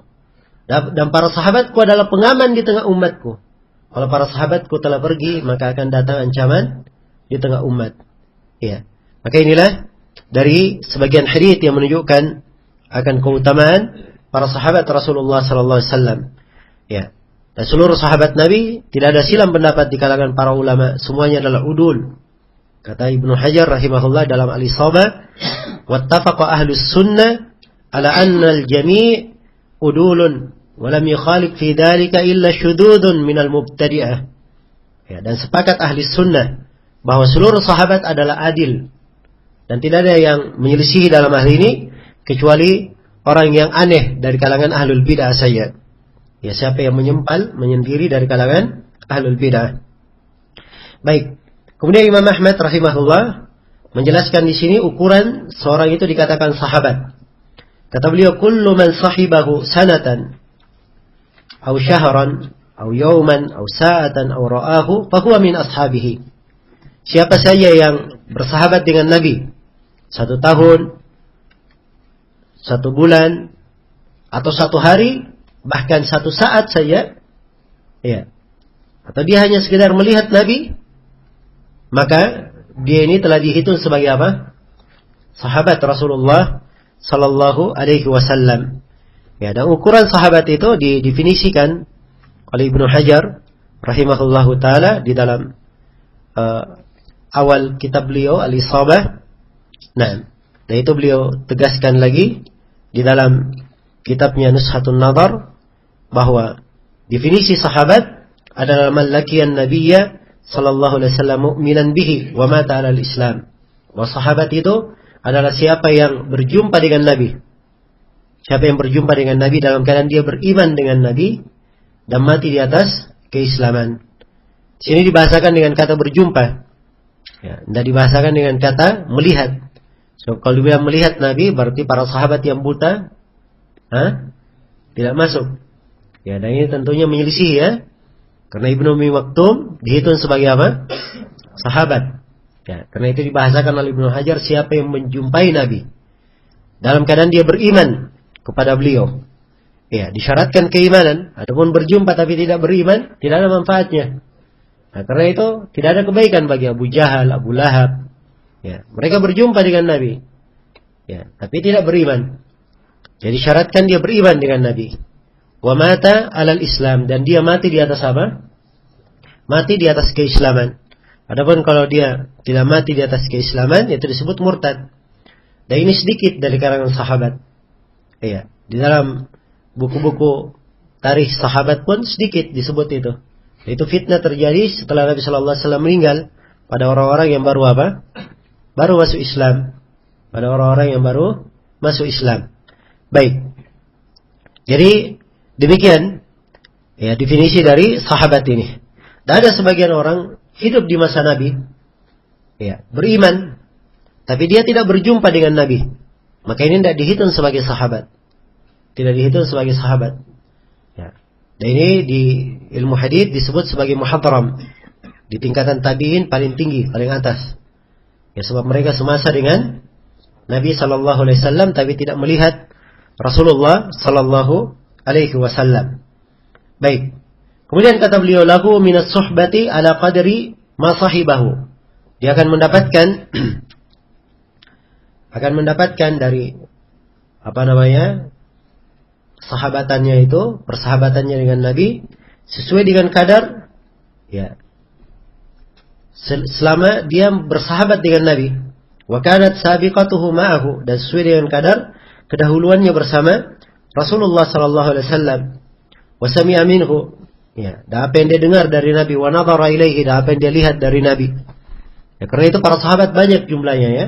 Dan para sahabatku adalah pengaman di tengah umatku. Kalau para sahabatku telah pergi, maka akan datang ancaman di tengah umat. Iya. Maka inilah dari sebagian hadits yang menunjukkan akan keutamaan para sahabat Rasulullah sallallahu alaihi wasallam. Ya. Dan seluruh sahabat Nabi tidak ada silang pendapat di kalangan para ulama, semuanya adalah udul. Kata Ibnu Hajar rahimahullah dalam Al-Isabah, wattafaqa ahlus sunnah ala anna al-jami' udulun wa lam yukhalif fi dhalika illa syududun minal mubtadi'ah. Ya, dan sepakat ahli sunnah bahwa seluruh sahabat adalah adil dan tidak ada yang menyelisihi dalam hal ini kecuali orang yang aneh dari kalangan ahlul bid'ah saja. Ya, siapa yang menyendiri dari kalangan ahlul bid'ah. Baik. Kemudian Imam Ahmad rahimahullah menjelaskan di sini ukuran seorang itu dikatakan sahabat. Kata beliau, kullu man sahibahu sanatan aw syahran aw yawman aw sa'atan aw ra'ahu fahuwa min ashabihi. Siapa saja yang bersahabat dengan Nabi 1 tahun, 1 bulan, atau 1 hari, bahkan 1 saat saja, ya, atau dia hanya sekedar melihat Nabi, maka dia ini telah dihitung sebagai apa? Sahabat Rasulullah Sallallahu Alaihi Wasallam. Ya, dan ukuran sahabat itu didefinisikan oleh Ibnu Hajar rahimahullahu taala di dalam awal kitab beliau Al-Isabah. Nah, dan itu beliau tegaskan lagi di dalam kitabnya Nushatun Nadar bahwa definisi sahabat adalah man laqiyan nabiyya sallallahu alaihi wasallam mu'minan bihi wa mata 'alal Islam. Bahwa sahabat itu adalah siapa yang berjumpa dengan Nabi. Siapa yang berjumpa dengan Nabi dalam keadaan dia beriman dengan Nabi dan mati di atas keislaman. Di sini dibahasakan dengan kata berjumpa. Ya, tidak dibahasakan dengan kata melihat. So, kalau dibilang melihat Nabi berarti para sahabat yang buta tidak masuk. Ya, dan ini tentunya menyelisih ya. Karena Ibnu Ummi Maktum dihitung sebagai apa? Sahabat. Ya, karena itu dibahasakan oleh Ibnu Hajar siapa yang menjumpai Nabi dalam keadaan dia beriman kepada beliau. Ya, disyaratkan keimanan. Adapun berjumpa tapi tidak beriman, tidak ada manfaatnya. Nah, karena itu tidak ada kebaikan bagi Abu Jahal, Abu Lahab. Ya, mereka berjumpa dengan Nabi. Ya, tapi tidak beriman. Jadi syaratkan dia beriman dengan Nabi. Wa mata 'alal Islam, dan dia mati di atas apa? Mati di atas keislaman. Adapun kalau dia tidak mati di atas keislaman, itu disebut murtad. Dan ini sedikit dari kalangan sahabat. Iya, di dalam buku-buku tarikh sahabat pun sedikit disebut itu. Itu fitnah terjadi setelah Nabi sallallahu alaihi wasallam meninggal pada orang-orang yang baru apa? Baru masuk Islam. Pada orang-orang yang baru masuk Islam. Baik. Jadi demikian ya definisi dari sahabat ini. Dan ada sebagian orang hidup di masa Nabi, ya, beriman, tapi dia tidak berjumpa dengan Nabi. Maka ini tidak dihitung sebagai sahabat. Tidak dihitung sebagai sahabat. Ya. Dan ini di ilmu hadits disebut sebagai muhadram. Di tingkatan tabi'in paling tinggi, paling atas. Ya, sebab mereka semasa dengan Nabi sallallahu alaihi wasallam tapi tidak melihat Rasulullah sallallahu alaihi wasallam. Baik. Kemudian kata beliau, lahu minas suhbati ala qadri ma sahibahu. Dia akan mendapatkan dari sahabatannya itu, persahabatannya dengan Nabi sesuai dengan kadar ya. Selama dia bersahabat dengan Nabi. Wa kanat sabiqatuhu ma'ahu, dan sesuai dengan kadar kedahuluannya bersama Rasulullah sallallahu alaihi wasallam. Wa sami'a minhu, ya, dan apa yang dia dengar dari Nabi, wa nadhara ilaihi, dan apa yang dia lihat dari Nabi. Ya, karena itu para sahabat banyak jumlahnya ya.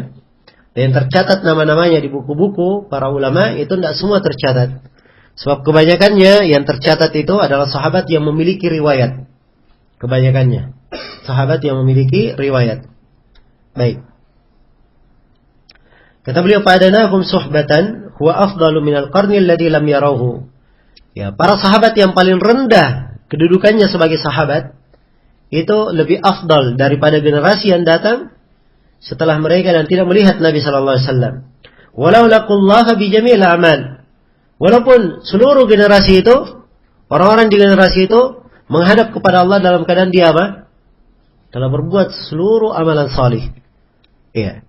Dan yang tercatat nama-namanya di buku-buku para ulama itu tidak semua tercatat. Sebab kebanyakannya yang tercatat itu adalah sahabat yang memiliki riwayat. Kebanyakannya sahabat yang memiliki riwayat. Baik. Kata beliau, fadanahum suhbatan huwa afdalu minal qarni alladhi lam yarawhu. Ya, para sahabat yang paling rendah kedudukannya sebagai sahabat itu lebih afdal daripada generasi yang datang setelah mereka dan tidak melihat Nabi sallallahu alaihi wasallam. Walau laqullaha bi jami'il a'mal. Walaupun seluruh generasi itu, orang-orang di generasi itu menghadap kepada Allah dalam keadaan dia apa? Telah berbuat seluruh amalan salih. Iya.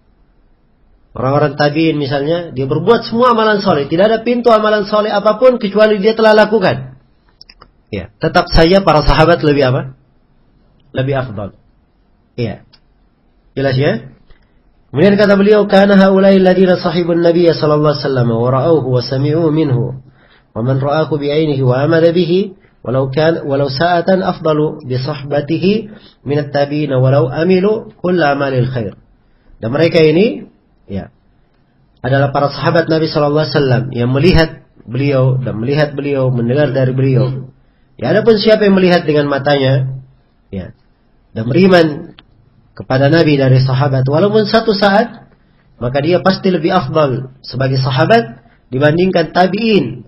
Orang-orang tabi'in misalnya, dia berbuat semua amalan salih, tidak ada pintu amalan salih apapun kecuali dia telah lakukan. Ya, tetap saja para sahabat lebih apa? Lebih afdal. Iya. Jelas ya? Kemudian kata beliau, kana haula'i alladziina sahibun nabiyya sallallahu alaihi wasallam wa ra'awhu wa sami'u minhu wa man ra'ahu bi 'ainihi wa amala bihi walau sa'atan afdalu bi sahbatihi min at-tabi'in walau amilu kull amalil khair. Dan mereka ini ya adalah para sahabat Nabi sallallahu alaihi wasallam yang melihat beliau dan melihat beliau, mendengar dari beliau. Ya, adapun siapa yang melihat dengan matanya, ya, dan beriman kepada Nabi dari sahabat walaupun satu saat, maka dia pasti lebih afdal sebagai sahabat dibandingkan tabi'in.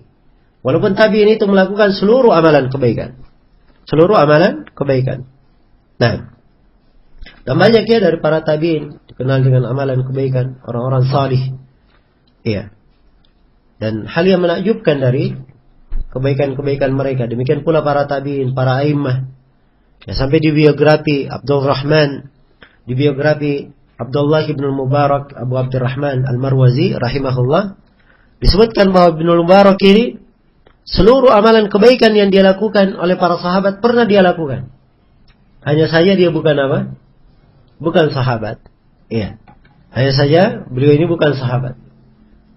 Walaupun tabi'in itu melakukan seluruh amalan kebaikan. Seluruh amalan kebaikan. Nah, dan banyak ya dari para tabi'in dikenal dengan amalan kebaikan, orang-orang salih. Iya. Dan hal yang menakjubkan dari kebaikan-kebaikan mereka. Demikian pula para tabi'in, para a'immah. Ya, sampai di biografi Abdul Rahman, di biografi Abdullah ibn Mubarak Abu Abdurrahman Al-Marwazi rahimahullah, disebutkan bahwa Ibn Mubarak ini seluruh amalan kebaikan yang dia lakukan oleh para sahabat pernah dia lakukan. Hanya saja dia bukan apa? Bukan sahabat. Iya. Hanya saja beliau ini bukan sahabat.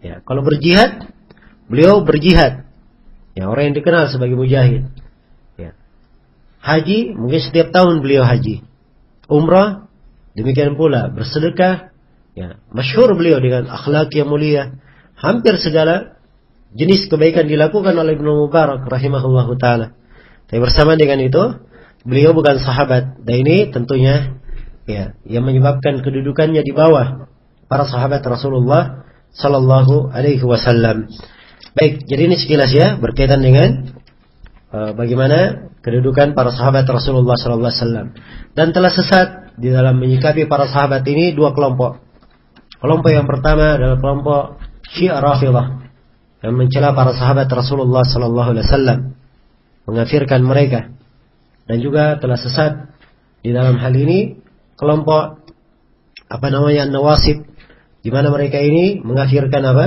Ya, kalau berjihad, beliau berjihad. Ya, orang yang dikenal sebagai mujahid. Ya. Haji, mungkin setiap tahun beliau haji. Umrah, demikian pula. Bersedekah, ya, masyhur beliau dengan akhlak yang mulia. Hampir segala jenis kebaikan dilakukan oleh Ibnu Mubarak rahimahullahu taala. Tapi bersama dengan itu, beliau bukan sahabat. Dan ini tentunya ya, yang menyebabkan kedudukannya di bawah para sahabat Rasulullah sallallahu alaihi wasallam. Baik, jadi ini sekilas ya berkaitan dengan bagaimana kedudukan para sahabat Rasulullah sallallahu alaihi wasallam. Dan telah sesat di dalam menyikapi para sahabat ini dua kelompok. Kelompok yang pertama adalah kelompok Syiah Rafidhah yang mencela para sahabat Rasulullah sallallahu alaihi wasallam, mengkafirkan mereka. Dan juga telah sesat di dalam hal ini kelompok An-Nawasib, di mana mereka ini mengkafirkan apa?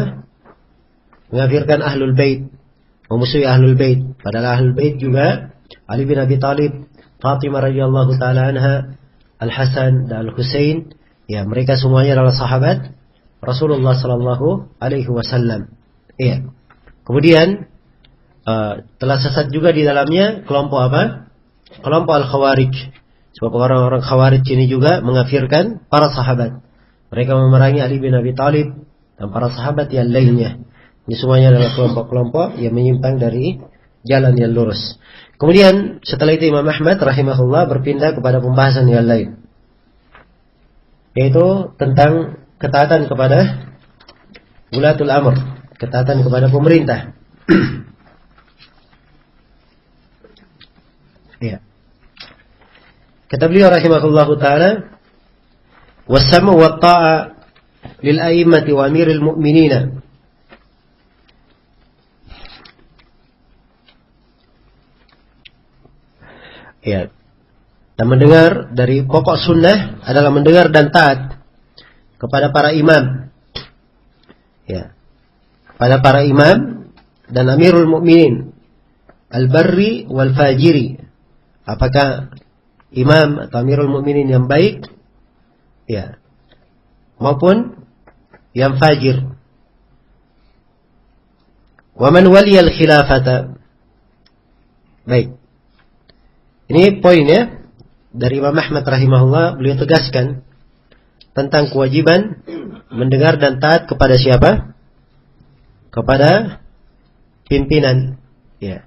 Mengkafirkan Ahlul Bait, memusuhi Ahlul Bait. Padahal Ahlul Bait juga Ali bin Abi Thalib, Fatimah radhiyallahu taala anha, Al-Hasan dan Al-Husain, ya mereka semuanya adalah sahabat Rasulullah sallallahu alaihi wasallam. Iya. Kemudian telah sesat juga di dalamnya kelompok apa? Kelompok Al-Khawarij. Sebab orang-orang Khawarij ini juga mengkafirkan para sahabat. Mereka memerangi Ali bin Abi Thalib dan para sahabat yang lainnya. Ini semuanya adalah kelompok-kelompok yang menyimpang dari jalan yang lurus. Kemudian setelah itu Imam Ahmad rahimahullah berpindah kepada pembahasan yang lain, yaitu tentang ketaatan kepada ulatul amr, ketaatan kepada pemerintah. Ya. Kata beliau rahimahullahu taala, "Was-sam'u wat-ta'a lil a'immati wa amiril mu'minin." Ya. Dan mendengar dari pokok sunnah adalah mendengar dan taat kepada para imam. Ya. Kepada para imam dan amirul mu'minin, al-barri wal fajiri. Apakah imam atau amirul mu'minin yang baik, ya, maupun yang fajir. Wa man waliyal khilafata. Baik. Ini poinnya dari Imam Ahmad rahimahullah, beliau tegaskan tentang kewajiban mendengar dan taat kepada siapa? Kepada pimpinan, ya.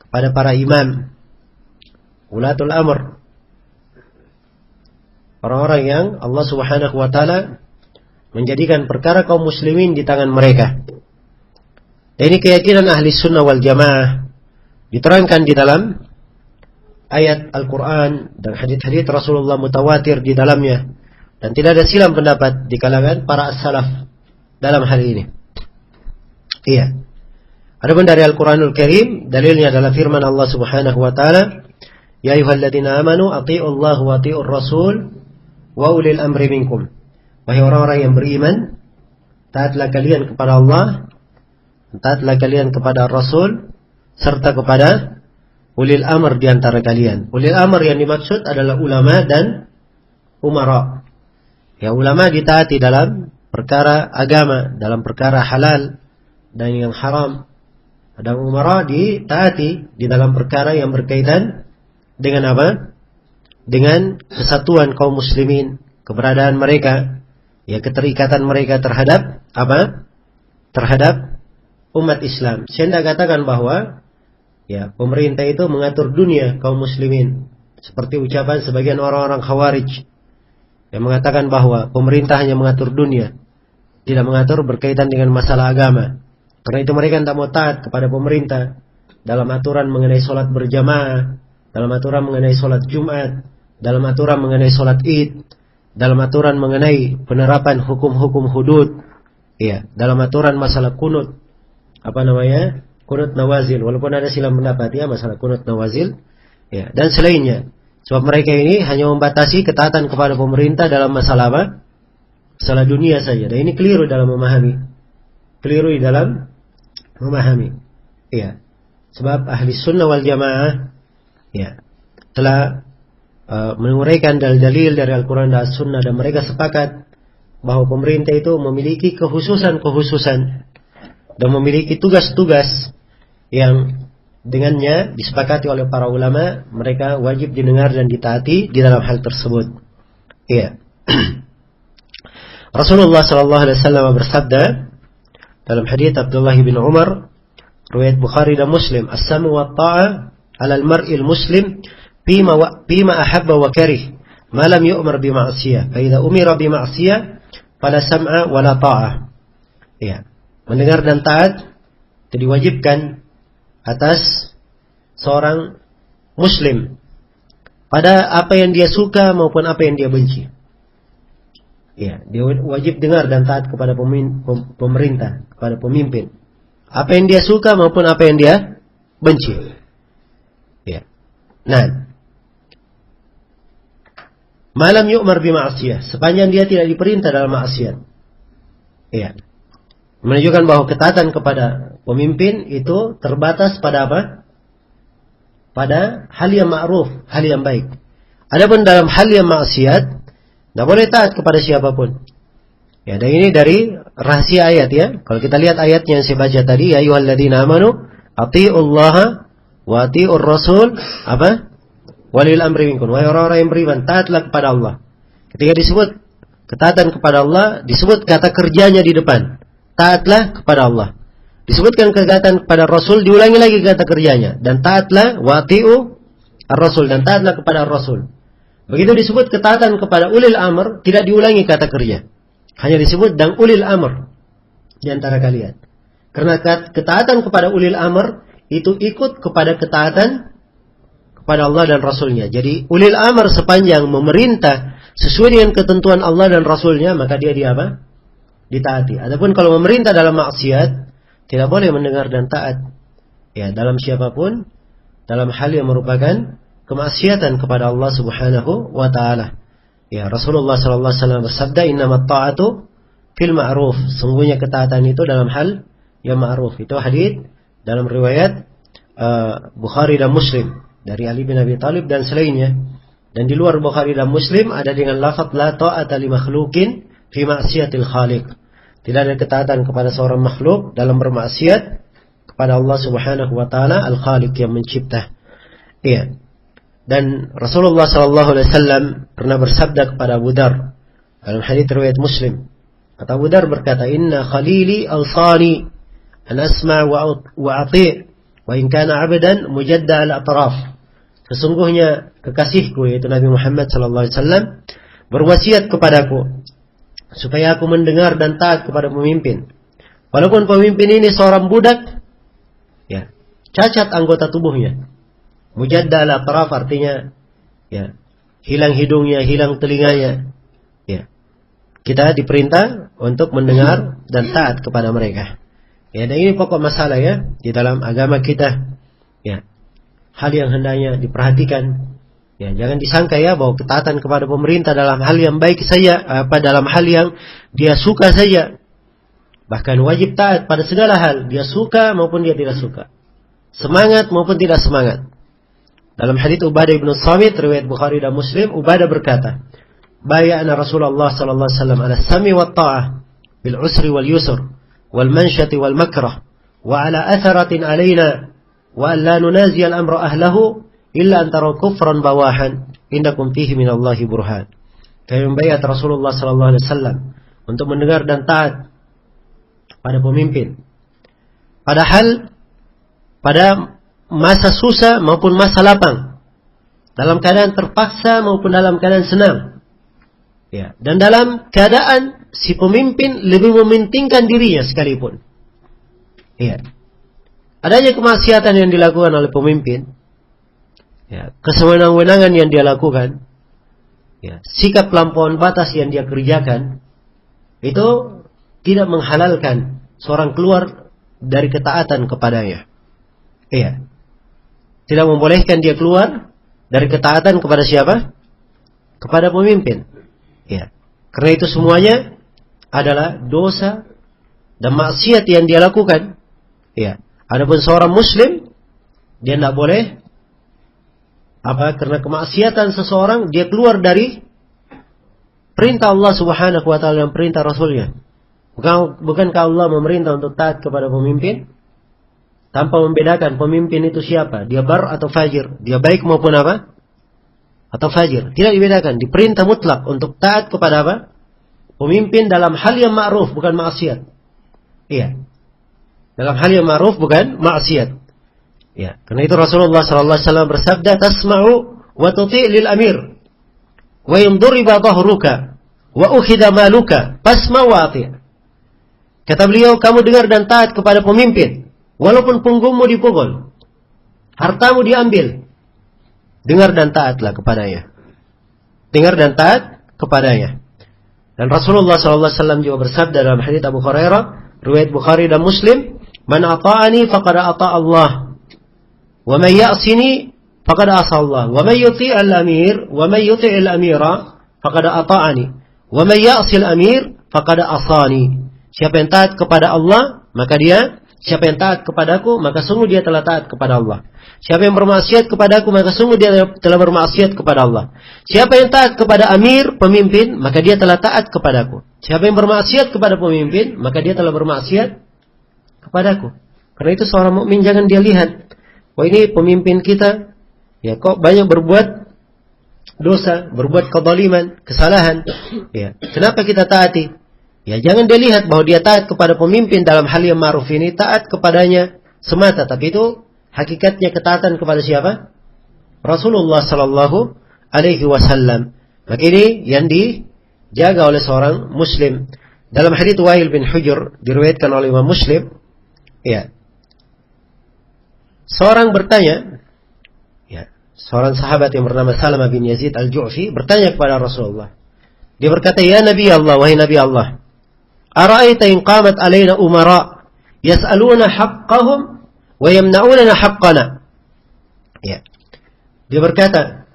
Kepada para imam, ulatul amr. Orang-orang yang Allah Subhanahu wa taala menjadikan perkara kaum muslimin di tangan mereka. Dan ini keyakinan ahli sunnah wal jamaah, diterangkan di dalam ayat Al-Quran dan hadits-hadits Rasulullah mutawatir di dalamnya. Dan tidak ada silam pendapat di kalangan para as-salaf dalam hal ini. Iya. Adapun dari Al-Quranul Karim, dalilnya adalah firman Allah Subhanahu wa taala, "Ya ayyuhalladzina amanu athi'u Allah wa athi'ur rasul wa ulil amri minkum." Wahai orang-orang yang beriman, taatlah kalian kepada Allah, taatlah kalian kepada Rasul, serta kepada ulil amr di antara kalian. Ulil amr yang dimaksud adalah ulama dan umara. Ya, ulama ditaati dalam perkara agama, dalam perkara halal dan yang haram. Dan umara ditaati di dalam perkara yang berkaitan dengan apa? Dengan kesatuan kaum muslimin, keberadaan mereka, ya keterikatan mereka terhadap apa? Terhadap umat Islam. Saya tidak katakan bahwa ya pemerintah itu mengatur dunia kaum muslimin, seperti ucapan sebagian orang-orang Khawarij yang mengatakan bahwa pemerintah hanya mengatur dunia, tidak mengatur berkaitan dengan masalah agama. Karena itu mereka tidak mau taat kepada pemerintah dalam aturan mengenai sholat berjamaah, dalam aturan mengenai sholat Jumat, dalam aturan mengenai sholat Id, dalam aturan mengenai penerapan hukum-hukum hudud, ya, dalam aturan masalah kunut, kunut nawazil, walaupun ada silang pendapat ya masalah kunut nawazil, ya, dan selainnya. Sebab mereka ini hanya membatasi ketaatan kepada pemerintah dalam masalah apa? Masalah dunia saja. Dan ini keliru dalam memahami. Keliru di dalam memahami. Ya. Sebab ahli sunnah wal jamaah ya telah menguraikan dalil-dalil dari Al-Quran dan As-Sunnah, dan mereka sepakat bahwa pemerintah itu memiliki kekhususan-kekhususan dan memiliki tugas-tugas yang dengannya disepakati oleh para ulama, mereka wajib didengar dan ditaati di dalam hal tersebut. Iya. Rasulullah sallallahu alaihi wasallam bersabda dalam hadits Abdullah bin Umar, riwayat Bukhari dan Muslim, as-sam'u wa ta'ah 'ala al-mar'il muslim fima ahabba wa karih ma lam yu'mar bi ma'siyah, fa idza umira bi ma'siyah fala sam'a wa la ta'ah. Iya. Mendengar dan taat itu diwajibkan atas seorang muslim pada apa yang dia suka maupun apa yang dia benci. Ya, dia wajib dengar dan taat kepada pemerintah, kepada pemimpin. Apa yang dia suka maupun apa yang dia benci. Ya. Nah, malam yu'mar bi ma'siyah, sepanjang dia tidak diperintah dalam maksiat. Ya. Menunjukkan bahwa ketaatan kepada pemimpin itu terbatas pada apa? Pada hal yang ma'ruf, hal yang baik. Adapun dalam hal yang maksiat, tidak boleh taat kepada siapapun. Ya, dan ini dari rahasia ayat ya. Kalau kita lihat ayatnya yang saya baca tadi, ya ayyuhalladzina amanu atiiullaha wa atiiur rasul apa? Walil amri minkum. Wahai orang-orang yang beriman, taatlah kepada Allah. Ketika disebut ketaatan kepada Allah, disebut kata kerjanya di depan. Taatlah kepada Allah. Disebutkan ketaatan kepada Rasul, diulangi lagi kata kerjanya. Dan taatlah wati'u ar-Rasul, dan taatlah kepada Rasul. Begitu disebut ketaatan kepada ulil amr, tidak diulangi kata kerja. Hanya disebut dan ulil amr di antara kalian. Karena ketaatan kepada ulil amr itu ikut kepada ketaatan kepada Allah dan Rasulnya. Jadi ulil amr sepanjang memerintah sesuai dengan ketentuan Allah dan Rasulnya, maka dia apa? Ditaati. Adapun kalau memerintah dalam maksiat, tidak boleh mendengar dan taat. Ya, dalam siapapun, dalam hal yang merupakan kemaksiatan kepada Allah Subhanahu wa taala. Ya, Rasulullah sallallahu alaihi wasallam bersabda, "Innamat ta'atu fil ma'ruf." Sungguhnya ketaatan itu dalam hal yang ma'ruf. Itu hadis dalam riwayat Bukhari dan Muslim dari Ali bin Abi Thalib dan selainnya. Dan di luar Bukhari dan Muslim ada dengan lafaz la ta'ata li makhluqin fi ma'siyatil khaliq. Tidak ada ketaatan kepada seorang makhluk dalam bermaksiat kepada Allah Subhanahu wa taala Al-Khaliq yang mencipta. Iya. Dan Rasulullah sallallahu alaihi wasallam pernah bersabda kepada Abu Dar dalam hadits riwayat Muslim. Kata Abu Dar berkata, "Inna khalili awsani an asma' wa ati' wa in kana 'abdan mujadda al-atraf." Sesungguhnya kekasihku yaitu Nabi Muhammad sallallahu alaihi wasallam berwasiat kepadaku supaya aku mendengar dan taat kepada pemimpin. Walaupun pemimpin ini seorang budak, ya, cacat anggota tubuhnya. Mujadda al-atraf artinya, ya, hilang hidungnya, hilang telinganya. Ya. Kita diperintah untuk mendengar dan taat kepada mereka. Ya, dan ini pokok masalah ya di dalam agama kita. Ya. Hal yang hendaknya diperhatikan. Ya, jangan disangka ya bahwa ketaatan kepada pemerintah dalam hal yang baik saja, dalam hal yang dia suka saja. Bahkan wajib taat pada segala hal, dia suka maupun dia tidak suka. Semangat maupun tidak semangat. Dalam hadits Ubadah bin Samit riwayat Bukhari dan Muslim, Ubadah berkata, "Bay'ana Rasulullah sallallahu alaihi wasallam ala sami wa ta'ah bil usri wal yusr wal manshati wal makrah wa ala atharatin alaina wa an la nunazi al-amra ahlahu illa an taraw kufran bawahan indakum fihi minallahi burhan." Kami membayat Rasulullah sallallahu alaihi wasallam untuk mendengar dan taat pada pemimpin. Padahal pada masa susah maupun masa lapang, dalam keadaan terpaksa maupun dalam keadaan senang, ya, dan dalam keadaan si pemimpin lebih mementingkan dirinya sekalipun, ya, adanya kemaksiatan yang dilakukan oleh pemimpin, ya, kesewenang-wenangan yang dia lakukan, ya, sikap pelampauan batas yang dia kerjakan, itu tidak menghalalkan seorang keluar dari ketaatan kepadanya. Iya. Tidak membolehkan dia keluar dari ketaatan kepada siapa? Kepada pemimpin. Iya. Karena itu semuanya adalah dosa dan maksiat yang dia lakukan. Iya. Adapun seorang muslim, dia tidak boleh karena kemaksiatan seseorang dia keluar dari perintah Allah Subhanahu wa taala dan perintah Rasulnya. Bukankah Allah memerintah untuk taat kepada pemimpin? Tanpa membedakan pemimpin itu siapa. Dia bar atau fajir. Dia baik maupun apa? Atau fajir. Tidak dibedakan. Diperintah mutlak untuk taat kepada apa? Pemimpin dalam hal yang ma'ruf, bukan maksiat. Iya. Dalam hal yang ma'ruf, bukan maksiat. Ya. Karena itu Rasulullah SAW bersabda, tasma'u wa tuti' lil amir. Wa yumduriba dhahruka. Wa ukhida maluka. Fasma wa ati'. Kata beliau, kamu dengar dan taat kepada pemimpin. Walaupun punggungmu dipukul, hartamu diambil, dengar dan taatlah kepadanya. Dengar dan taat kepadanya. Dan Rasulullah SAW juga bersabda dalam hadits Abu Hurairah, riwayat Bukhari dan Muslim, man ata'ani faqad ata'a Allah, wa man ya'sini faqad asa Allah, wa man yuti'al amir, wa man yuti'il amira faqad ata'ani, wa man ya'sil amir faqad asani. Siapa yang taat kepada Allah, maka dia, siapa yang taat kepadaku, maka sungguh dia telah taat kepada Allah. Siapa yang bermaksiat kepadaku, maka sungguh dia telah bermaksiat kepada Allah. Siapa yang taat kepada amir, pemimpin, maka dia telah taat kepadaku. Siapa yang bermaksiat kepada pemimpin, maka dia telah bermaksiat kepadaku. Karena itu seorang mukmin jangan dia lihat, wah ini pemimpin kita, ya kok banyak berbuat dosa, berbuat kezaliman, kesalahan. Ya, kenapa kita taati? Ya, jangan dia lihat bahwa dia taat kepada pemimpin dalam hal yang ma'ruf ini, taat kepadanya semata. Tapi itu hakikatnya ketaatan kepada siapa? Rasulullah sallallahu alaihi wasallam. Maka ini yang dijaga oleh seorang muslim. Dalam hadits Wa'il bin Hujr diriwayatkan oleh Imam Muslim, ya, seorang bertanya, ya, seorang sahabat yang bernama Salamah bin Yazid al-Ju'fi bertanya kepada Rasulullah. Dia berkata, ya Nabi Allah, wahai Nabi Allah, ara'aita in qamat alaina umara yas'aluna haqqahum wa yamna'una haqqana. Ya. Dia berkata,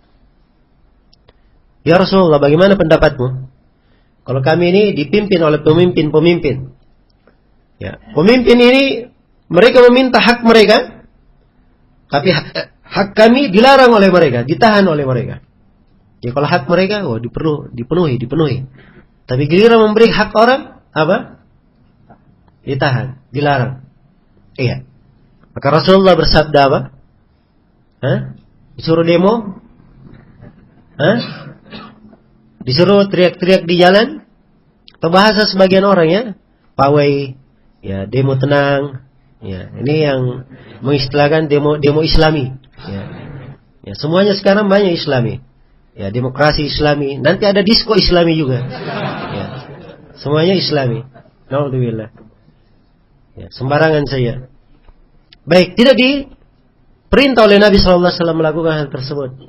ya Rasulullah, bagaimana pendapatmu kalau kami ini dipimpin oleh pemimpin-pemimpin? Ya, pemimpin ini mereka meminta hak mereka, tapi hak kami dilarang oleh mereka, ditahan oleh mereka. Ya, kalau hak mereka, dipenuhi. Tapi giliran memberi hak orang, apa? Ditahan, dilarang. Iya. Maka Rasulullah bersabda apa? Disuruh demo? Disuruh teriak-teriak di jalan? Atau bahasa sebagian orang ya, pawai, ya demo tenang. Ya, ini yang mengistilahkan demo Islami. Ya, semuanya sekarang banyak Islami. Ya, demokrasi Islami. Nanti ada disko Islami juga. Ya, semuanya Islami. Alhamdulillah. Ya, sembarangan saja. Baik, tidak diperintah oleh Nabi SAW melakukan hal tersebut.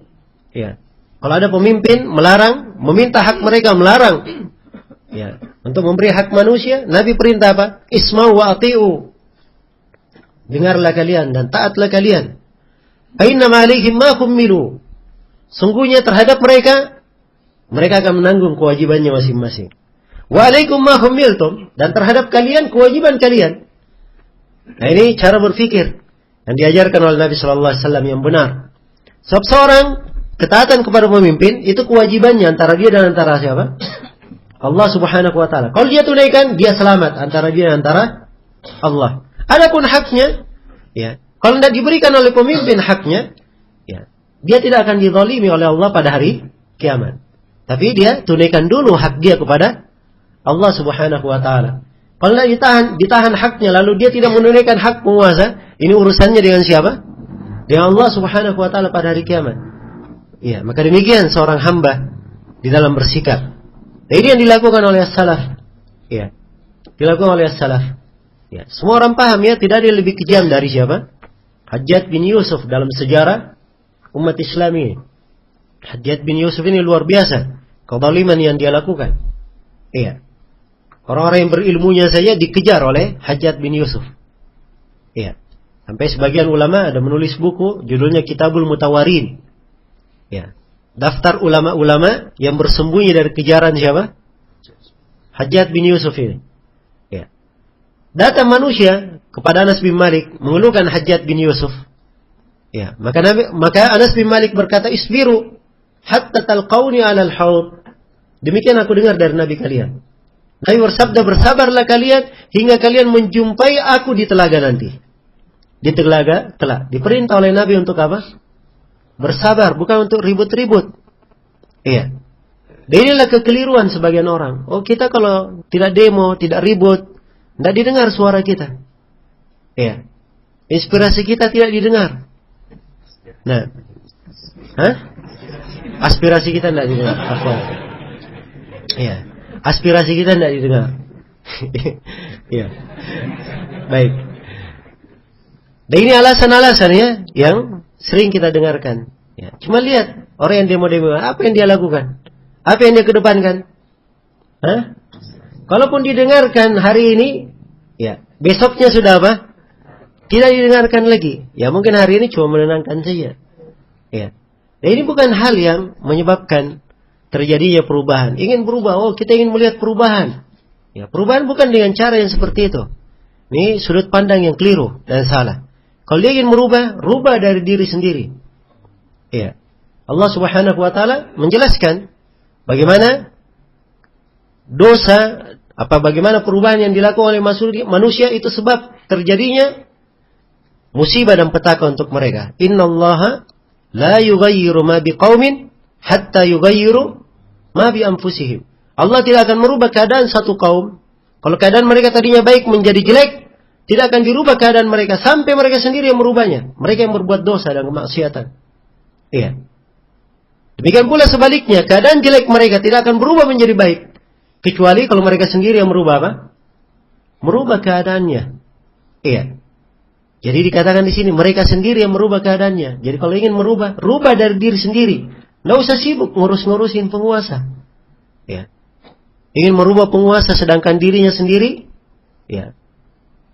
Ya, kalau ada pemimpin melarang, meminta hak mereka melarang. Ya, untuk memberi hak manusia, Nabi perintah apa? Isma'u wa ati'u. Dengarlah kalian dan taatlah kalian. Fa inna ma 'alaihim ma hummilu. Sungguhnya terhadap mereka akan menanggung kewajibannya masing-masing. Wa 'alaikum ma hummiltum, dan terhadap kalian kewajiban kalian. Nah, ini cara berfikir yang diajarkan oleh Nabi sallallahu alaihi wasallam yang benar. Sebab seorang ketaatan kepada pemimpin itu kewajibannya antara dia dan antara siapa? Allah Subhanahu wa taala. Kalau dia tunaikan, dia selamat antara dia dan antara Allah. Adapun haknya, ya, kalau tidak diberikan oleh pemimpin haknya, ya, dia tidak akan dizalimi oleh Allah pada hari kiamat. Tapi dia tunaikan dulu hak dia kepada Allah Subhanahu wa taala. Kalau ditahan haknya lalu dia tidak menunaikan hak penguasa, ini urusannya dengan siapa? Dengan Allah Subhanahu wa taala pada hari kiamat. Iya, maka demikian seorang hamba di dalam bersikap. Nah, ini yang dilakukan oleh as-salaf. Iya. Dilakukan oleh as-salaf. Ya, semua orang paham ya, tidak ada yang lebih kejam dari siapa? Hajjaj bin Yusuf dalam sejarah umat Islam ini. Hajjaj bin Yusuf ini luar biasa kezaliman yang dia lakukan. Iya. Orang-orang yang berilmunya saja dikejar oleh Hajjaj bin Yusuf. Iya. Sampai sebagian ulama ada menulis buku judulnya Kitabul Mutawarin. Ya. Daftar ulama-ulama yang bersembunyi dari kejaran siapa? Hajjaj bin Yusuf ini. Ya. Datang manusia kepada Anas bin Malik mengeluhkan Hajjaj bin Yusuf. Ya, maka Anas bin Malik berkata, "Isbiru hatta talqauni 'alal haud." Demikian aku dengar dari Nabi kalian. Nabi bersabda, "Bersabarlah kalian hingga kalian menjumpai aku di telaga nanti." Di telaga, diperintah oleh Nabi untuk apa? Bersabar, bukan untuk ribut-ribut. Iya. Dan inilah kekeliruan sebagian orang. Oh, kita kalau tidak demo, tidak ribut, tidak didengar suara kita. Iya. Inspirasi kita tidak didengar. Nah, aspirasi kita tidak didengar. Iya. Aspirasi kita tidak didengar. Iya. Baik. Dan ini alasan-alasan ya yang sering kita dengarkan. Ya. Cuma lihat orang yang demo-demo, apa yang dia lakukan? Apa yang dia kedepankan? Kalaupun didengarkan hari ini, ya besoknya sudah apa? Tidak didengarkan lagi. Ya mungkin hari ini cuma menenangkan saja. Ya. Dan ini bukan hal yang menyebabkan terjadinya perubahan. Ingin berubah, oh kita ingin melihat perubahan. Ya, perubahan bukan dengan cara yang seperti itu. Ini sudut pandang yang keliru dan salah. Kalau dia ingin merubah, rubah dari diri sendiri. Ya. Allah Subhanahu wa taala menjelaskan bagaimana dosa, bagaimana perubahan yang dilakukan oleh manusia itu sebab terjadinya musibah dan petaka untuk mereka. Innallaha la yughayyiru ma biqaumin hatta yughayyiru ma bi anfusihim. Allah tidak akan merubah keadaan satu kaum. Kalau keadaan mereka tadinya baik menjadi jelek, tidak akan dirubah keadaan mereka sampai mereka sendiri yang merubahnya. Mereka yang berbuat dosa dan kemaksiatan. Iya. Demikian pula sebaliknya, keadaan jelek mereka tidak akan berubah menjadi baik kecuali kalau mereka sendiri yang merubah apa? Merubah keadaannya. Iya. Jadi dikatakan di sini mereka sendiri yang merubah keadaannya. Jadi kalau ingin merubah, rubah dari diri sendiri. Nggak usah sibuk ngurus-ngurusin penguasa. Ya. Ingin merubah penguasa sedangkan dirinya sendiri, ya.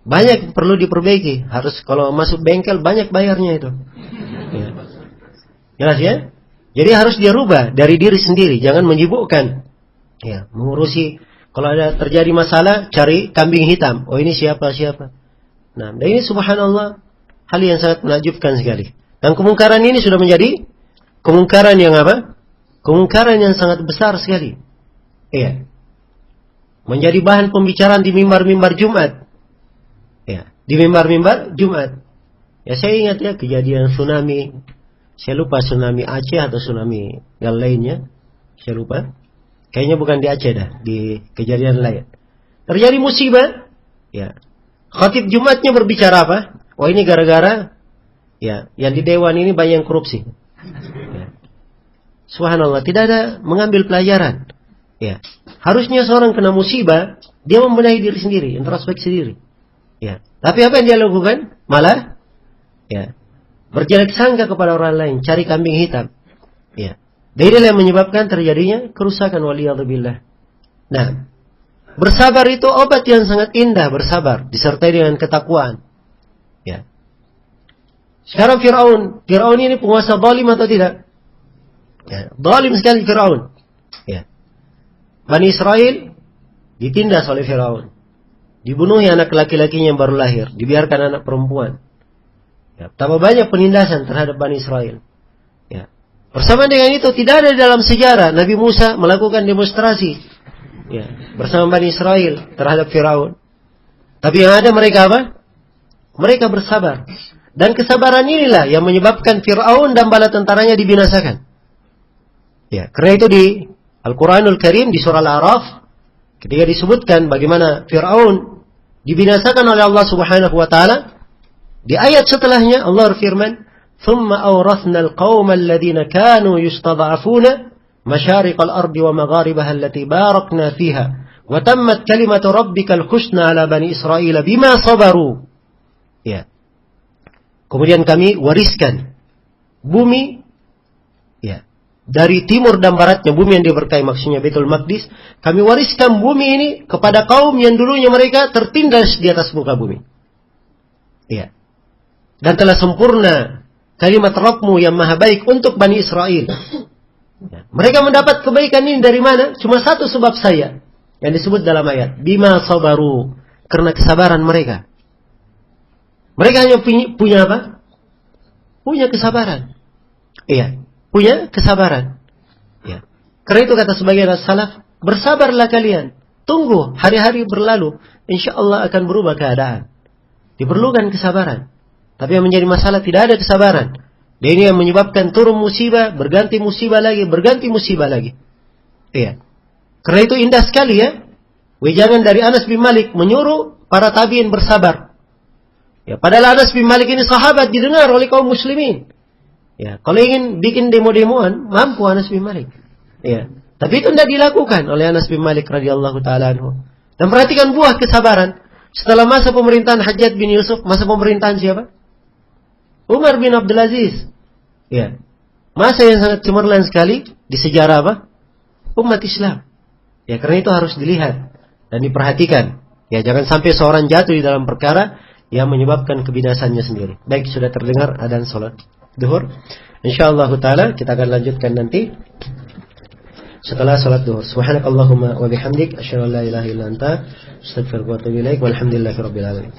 Banyak perlu diperbaiki. Harus kalau masuk bengkel banyak bayarnya itu. Ya. Jelas ya? Jadi harus dia rubah dari diri sendiri, jangan menyibukkan. Ya, mengurusi kalau ada terjadi masalah cari kambing hitam. Oh ini siapa? Nah, dan ini subhanallah hal yang sangat menakjubkan sekali. Dan kemungkaran ini sudah menjadi kemungkaran yang apa? Kemungkaran yang sangat besar sekali. Iya. Menjadi bahan pembicaraan di mimbar-mimbar Jumat. Ya, di mimbar-mimbar Jumat. Ya saya ingat ya kejadian tsunami. Saya lupa tsunami Aceh atau tsunami yang lainnya. Saya lupa. Kayaknya bukan di Aceh dah, di kejadian lain. Terjadi musibah. Ya. Khatib Jumatnya berbicara apa? Oh ini gara-gara ya, yang di dewan ini banyak yang korupsi. Ya. Subhanallah, tidak ada mengambil pelajaran. Ya. Harusnya seorang kena musibah, dia membenahi diri sendiri, introspeksi diri. Ya. Tapi apa yang dia lakukan? Malah ya, berjelek sangka kepada orang lain, cari kambing hitam. Ya. Dan inilah yang menyebabkan terjadinya kerusakan waliyadzubillah. Nah, bersabar itu obat yang sangat indah, bersabar disertai dengan ketakwaan. Ya. Sekarang Fir'aun ini penguasa zalim atau tidak? Ya, zalim sekali Fir'aun. Ya. Bani Israel ditindas oleh Fir'aun. Dibunuhi anak laki-lakinya yang baru lahir, dibiarkan anak perempuan. Ya, tambah banyak penindasan terhadap Bani Israel. Ya. Bersama dengan itu tidak ada dalam sejarah Nabi Musa melakukan demonstrasi. Ya, bersama Bani Israel terhadap Firaun. Tapi yang ada mereka apa? Mereka bersabar. Dan kesabaran inilah yang menyebabkan Firaun dan bala tentaranya dibinasakan. Ya, karena itu di Al-Quranul Karim di surah Al-A'raf Ketika disebutkan bagaimana Fir'aun dibinasakan oleh Allah Subhanahu wa taala, di ayat setelahnya Allah berfirman, "Tsumma awrathna al-qauma alladhina kanu yustad'afuna masyariqal ardi wa magharibaha allati barakna fiha wa tammat kalimatu rabbikal husna 'ala bani Israil bima sabaru." Ya. Kemudian kami wariskan bumi, ya, dari timur dan baratnya, bumi yang diberkahi maksudnya Baitul Maqdis, kami wariskan bumi ini kepada kaum yang dulunya mereka tertindas di atas muka bumi. Ya. Dan telah sempurna kalimat Rabbmu yang maha baik untuk Bani Israel. Ya. Mereka mendapat kebaikan ini dari mana? Cuma satu sebab saja yang disebut dalam ayat, bima sabaru, karena kesabaran mereka. Mereka hanya punya apa? Punya kesabaran. Iya, punya kesabaran. Ya. Karena itu kata sebagian salaf, bersabarlah kalian. Tunggu hari-hari berlalu, insyaallah akan berubah keadaan. Diperlukan kesabaran. Tapi yang menjadi masalah tidak ada kesabaran. Dan ini yang menyebabkan turun musibah, berganti musibah lagi, berganti musibah lagi. Iya. Karena itu indah sekali ya. Wejangan dari Anas bin Malik menyuruh para tabi'in bersabar. Ya, padahal Anas bin Malik ini sahabat didengar oleh kaum muslimin. Ya, kalau ingin bikin demo-demoan, mampu Anas bin Malik. Ya. Tapi itu tidak dilakukan oleh Anas bin Malik radhiyallahu taala anhu. Dan perhatikan buah kesabaran. Setelah masa pemerintahan Hajjaj bin Yusuf, masa pemerintahan siapa? Umar bin Abdul Aziz. Ya. Masa yang sangat cemerlang sekali di sejarah apa? Umat Islam. Ya, karena itu harus dilihat dan diperhatikan. Ya, jangan sampai seorang jatuh di dalam perkara yang menyebabkan kebinasannya sendiri. Baik, sudah terdengar adzan salat Zuhur. Insyaallah taala kita akan lanjutkan nanti setelah salat Zuhur. Subhanakallahumma wa bihamdik asyhadu an la ilaha illa anta astaghfiruka wa atubu ilaik. Walhamdulillahirabbil alamin.